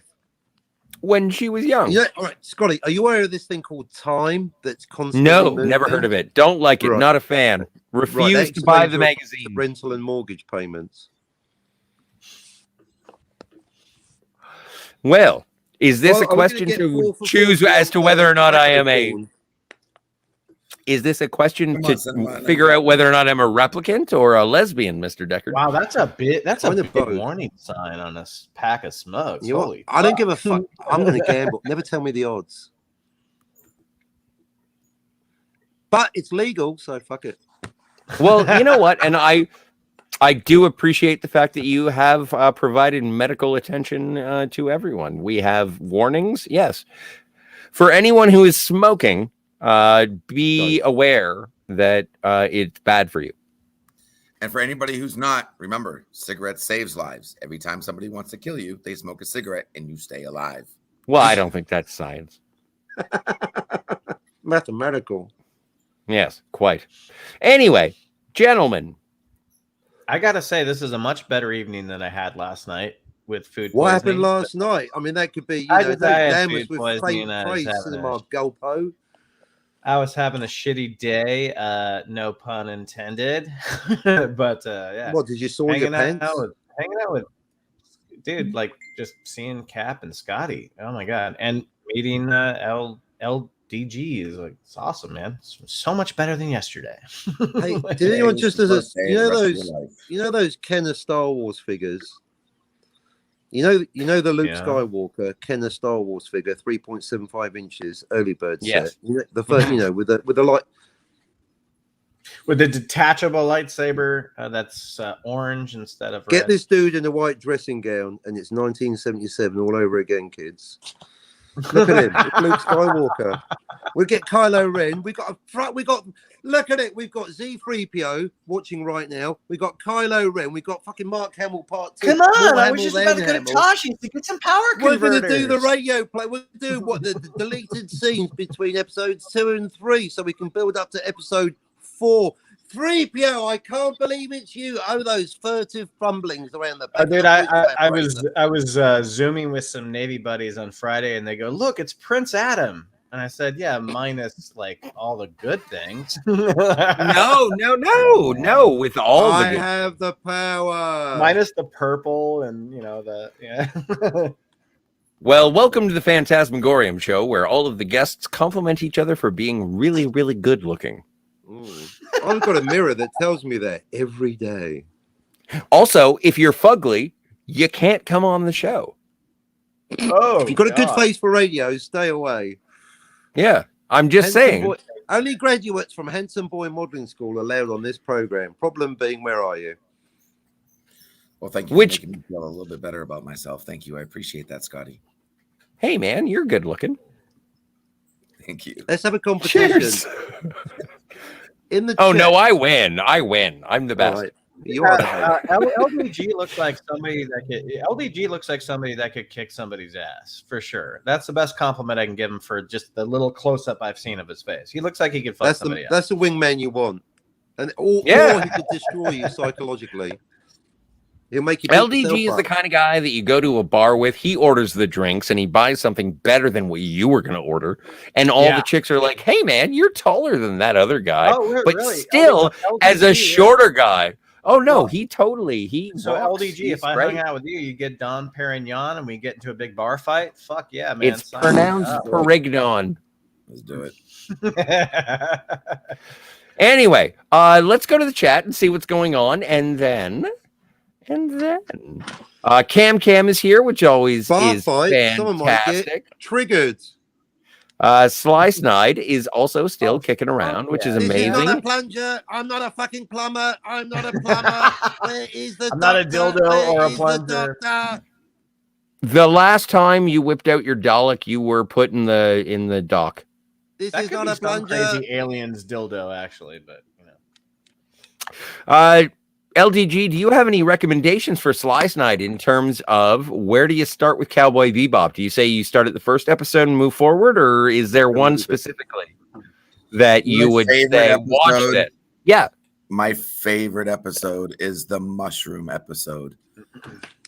When she was young. Yeah, all right, Scotty, are you aware of this thing called Time that's constantly moving? Never heard of it. Don't like it. Right. Not a fan. Refuse to buy the magazine. Rental and mortgage payments. Well, is this a question to choose as to whether or not I am a... Is this a question to figure out whether or not I'm a replicant or a lesbian, Mr. Deckard? Wow, that's a big warning sign on a pack of smokes. I don't give a fuck. I'm going to gamble. Never tell me the odds. But it's legal, so fuck it. Well, you know what? And I do appreciate the fact that you have provided medical attention to everyone. We have warnings, yes. For anyone who is smoking, be aware that it's bad for you. And for anybody who's not, remember, cigarettes saves lives. Every time somebody wants to kill you, they smoke a cigarette and you stay alive. Well, I don't think that's science. Mathematical. Yes, quite. Anyway, gentlemen, I gotta say, this is a much better evening than I had last night with food What poisoning. happened last night? I mean, that could be, I don't had damn us food with poisoning and I was Frey having Cinema Gulpo. I was having a shitty day, no pun intended. But yeah, What, did you soil your pants? hanging out with dude, like just seeing Cap and Scotty. Oh my god, and meeting LDG is like, it's awesome, man. It's so much better than yesterday. Hey, did anyone just as a Birthday and the rest of your life. those Kenner Star Wars figures? You know the Luke Yeah. Skywalker Kenner Star Wars figure, 3.75 inches, early bird Yes. set. You know, the first, with the light. With the detachable lightsaber that's orange instead of Get red. this dude in a white dressing gown, and it's 1977 all over again, kids. Look at him, it's Luke Skywalker. We'll get Kylo Ren. Look at it. We've got Z3PO watching right now. We got Kylo Ren. We got fucking Mark Hamill Part 2. Come on, More I was Hamill just than about to go to Hamill. Tashi's to get some power We're converters. going to do the radio play. We'll do the deleted scenes between episodes 2 and 3, so we can build up to episode 4. 3PO, I can't believe it's you. Oh, those furtive fumblings around the back. Dude, of the I was zooming with some Navy buddies on Friday, and they go, "Look, it's Prince Adam." And I said, "Yeah, minus like all the good things." No. With all I the good. have the power. Minus the purple and yeah. Well, welcome to the Phantasmagorium show, where all of the guests compliment each other for being really, really good looking. I've got a mirror that tells me that every day. Also, if you're fugly, you can't come on the show. Oh, If you've got a good face for radio, stay away. Yeah, I'm just saying. Only graduates from Handsome Boy Modeling School allowed on this program. Problem being, where are you? Well, thank you for making me feel a little bit better about myself. Thank you. I appreciate that, Scotty. Hey, man, you're good looking. Thank you. Let's have a competition. Cheers. In the Oh, chat. no, I win. I'm the best. All right. You are the host. LDG looks like somebody that could kick somebody's ass for sure. That's the best compliment I can give him for just the little close up I've seen of his face. He looks like he could fuck somebody else. That's the wingman you want, or he could destroy you psychologically. He'll make you. LDG is the kind of guy that you go to a bar with. He orders the drinks and he buys something better than what you were going to order. And all the chicks are like, "Hey, man, you're taller than that other guy." Oh, but really? still, LDG, as a shorter guy. Oh, no, he totally. So walks, LDG, if I hung out with you, you get Don Perignon and we get into a big bar fight. Fuck yeah, man. It's pronounced Perignon. Let's do it. Anyway, let's go to the chat and see what's going on. And then Cam is here, which always bar is fight. Someone might fantastic. get triggered. Sly Snide is also still kicking around, which is amazing. This is not a plunger. I'm not a fucking plumber. I'm not a plumber. Where is the I'm doctor? not a dildo or a plunger. The last time you whipped out your Dalek, you were put in the dock. This That is could not be a some plunger. crazy aliens dildo, actually, but you know. LDG, do you have any recommendations for Sly Snide in terms of where do you start with Cowboy Bebop? Do you say you start at the first episode and move forward, or is there one specifically that you would say watch it? Yeah. My favorite episode is the mushroom episode.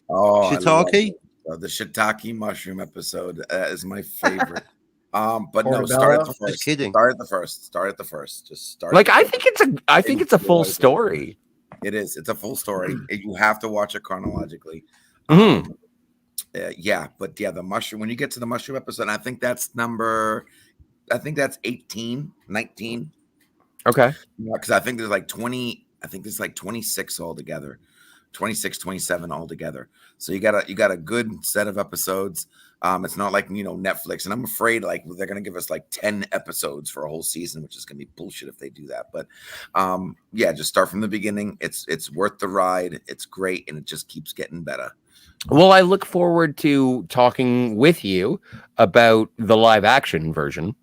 Oh, Shiitake? The shiitake mushroom episode is my favorite. But no, Portobello? start at the first. Just kidding. Start at the first. Start at the first. Just start. Like I think it's a full story. It is. It's a full story. You have to watch it chronologically. Mhm. The mushroom, when you get to the mushroom episode, I think that's 18, 19. Okay. Because I think there's like 20, I think there's like 26 altogether. 26, 27 altogether. So you got a good set of episodes. It's not like, Netflix, and I'm afraid like they're going to give us like 10 episodes for a whole season, which is going to be bullshit if they do that. But just start from the beginning. It's worth the ride. It's great. And it just keeps getting better. Well, I look forward to talking with you about the live action version.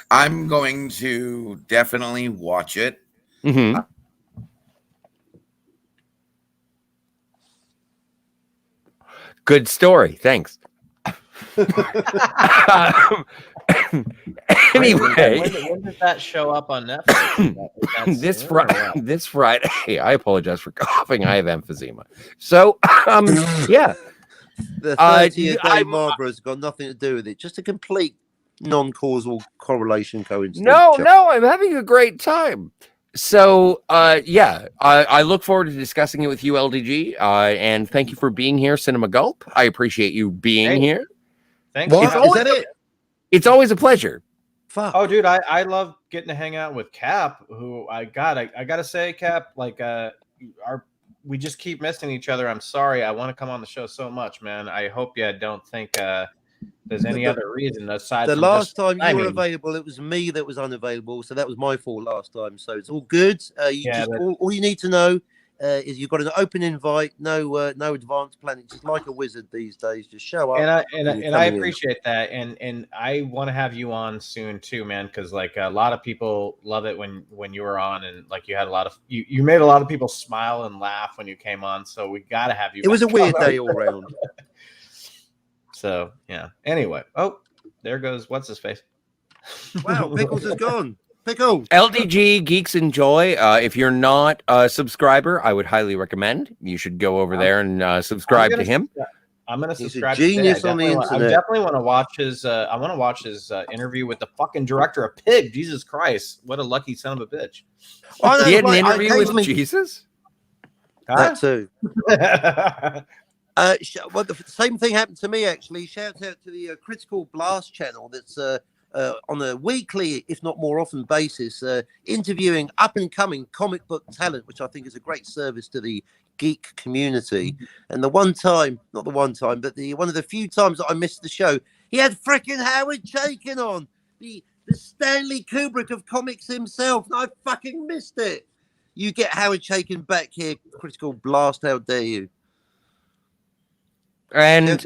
I'm going to definitely watch it. Mm-hmm. Good story. Thanks. Anyway, when does that show up on Netflix? This Friday. I apologize for coughing. I have emphysema. So, yeah. The 30-a-day Marlboro's got nothing to do with it. Just a complete non-causal correlation coincidence. No, I'm having a great time. So, yeah, I look forward to discussing it with you, LDG. And thank you for being here, Cinema Gulp. I appreciate you being here. Thanks. What? Is that it? It's always a pleasure. Fuck. Oh, dude, I love getting to hang out with Cap. Who I gotta say, Cap, like we just keep missing each other. I'm sorry. I want to come on the show so much, man. I hope you don't think there's any other reason aside. The from last just time you were timing. available, it was me that was unavailable, so that was my fault last time. So it's all good. All you need to know is you've got an open invite, no advanced planning. Just like a wizard these days, just show up. And I appreciate that, and I want to have you on soon too, man, because like a lot of people love it when you were on, and like you had a lot of you made a lot of people smile and laugh when you came on. So we got to have you. It was a weird day all round. So yeah. Anyway, there goes what's his face. Wow, Pickles is gone. Pickles. LDG Geeks Enjoy. If you're not a subscriber, I would highly recommend you should go over there and subscribe to him. I'm gonna subscribe. He's a genius on the internet. I definitely want to watch his. I want to watch his interview with the fucking director of Pig. Jesus Christ, what a lucky son of a bitch! He had an interview with Jesus. That too. Well, the same thing happened to me actually. Shout out to the Critical Blast channel. That's on a weekly, if not more often, basis, interviewing up-and-coming comic book talent, which I think is a great service to the geek community. And one of the few times that I missed the show, he had fricking Howard Chaykin on, the Stanley Kubrick of comics himself, and I fucking missed it. You get Howard Chaykin back here, Critical Blast, how dare you? And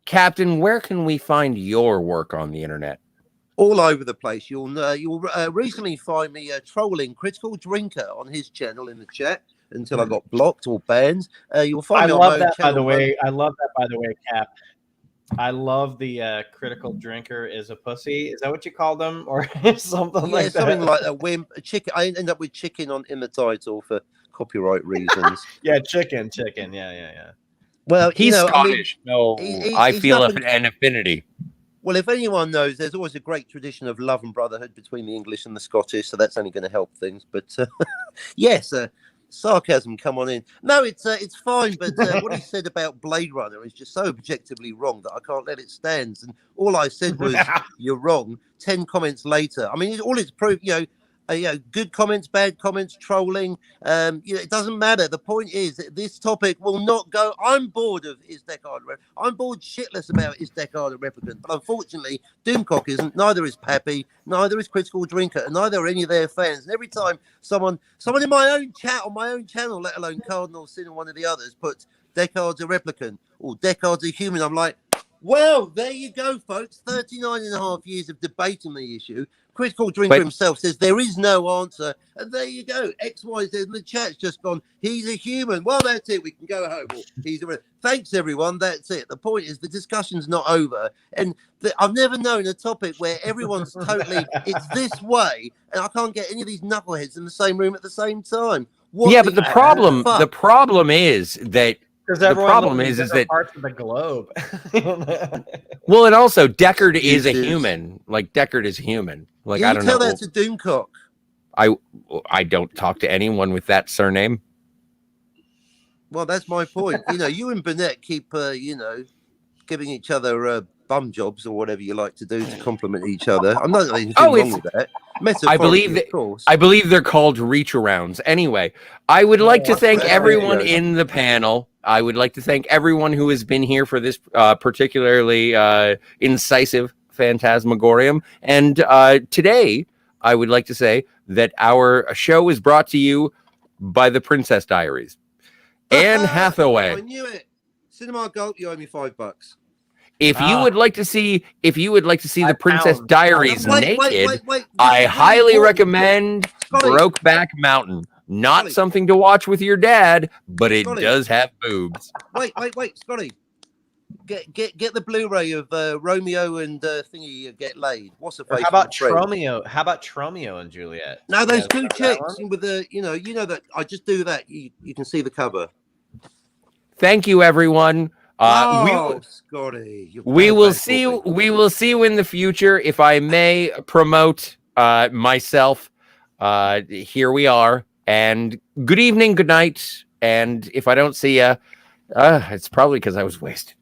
Captain, where can we find your work on the internet? All over the place. You'll recently find me trolling Critical Drinker on his channel in the chat until I got blocked or banned. You'll find me on my own channel. By the way, Cap. I love the Critical Drinker is a pussy. Is that what you call them, or something like that? Something like a wimp. A chicken. I end up with chicken in the title for copyright reasons. Yeah, chicken. Yeah. Well, he's Scottish. I feel an affinity. Well, if anyone knows, there's always a great tradition of love and brotherhood between the English and the Scottish, so that's only going to help things. But yes, sarcasm, come on in. No, it's fine. But what he said about Blade Runner is just so objectively wrong that I can't let it stand. And all I said was, "You're wrong." 10 comments later, I mean, all it's proved, good comments, bad comments, trolling. It doesn't matter. The point is that this topic will not go. I'm bored of Is Deckard. I'm bored shitless about Is Deckard a replicant. But unfortunately, Doomcock isn't. Neither is Pappy. Neither is Critical Drinker. And neither are any of their fans. And every time someone in my own chat on my own channel, let alone Cardinal Sin and one of the others, puts Deckard's a replicant or Deckard's a human, I'm like, well, there you go, folks. 39 and a half years of debating the issue. Critical Drinker himself says there is no answer. And there you go. XYZ in the chat's just gone, he's a human. Well, that's it. We can go home. Thanks, everyone. That's it. The point is the discussion's not over. And I've never known a topic where everyone's totally, it's this way. And I can't get any of these knuckleheads in the same room at the same time. But the problem is that the problem is that parts of the globe. Well, and also Deckard is a human. Like Deckard is human. Like I don't know. Tell that to Doomcock. I don't talk to anyone with that surname. Well, that's my point. You and Burnett keep giving each other bum jobs or whatever you like to do to compliment each other. I'm not anything wrong with that. I believe they're called reach arounds. Anyway, I would like to thank everyone in the panel. I would like to thank everyone who has been here for this particularly incisive Phantasmagorium. And today, I would like to say that our show is brought to you by the Princess Diaries. Anne Hathaway. I knew it. Cinema Gulp, you owe me $5. If you would like to see the Princess Diaries naked, I highly recommend Brokeback Mountain. Not Scotty. Something to watch with your dad, but it does have boobs. Wait, Scotty. Get the Blu-ray of Romeo and Thingy Get Laid. What's the face? How about from Friends? Tromeo? How about Tromeo and Juliet? No, those Yeah, two remember that chicks one? with the you know that I just do that. You can see the cover. Thank you, everyone. Oh, Scotty, you're We bad, will bad see. boy. We will see you in the future. If I may promote myself, here we are. And good evening, good night. And if I don't see you, it's probably because I was wasted.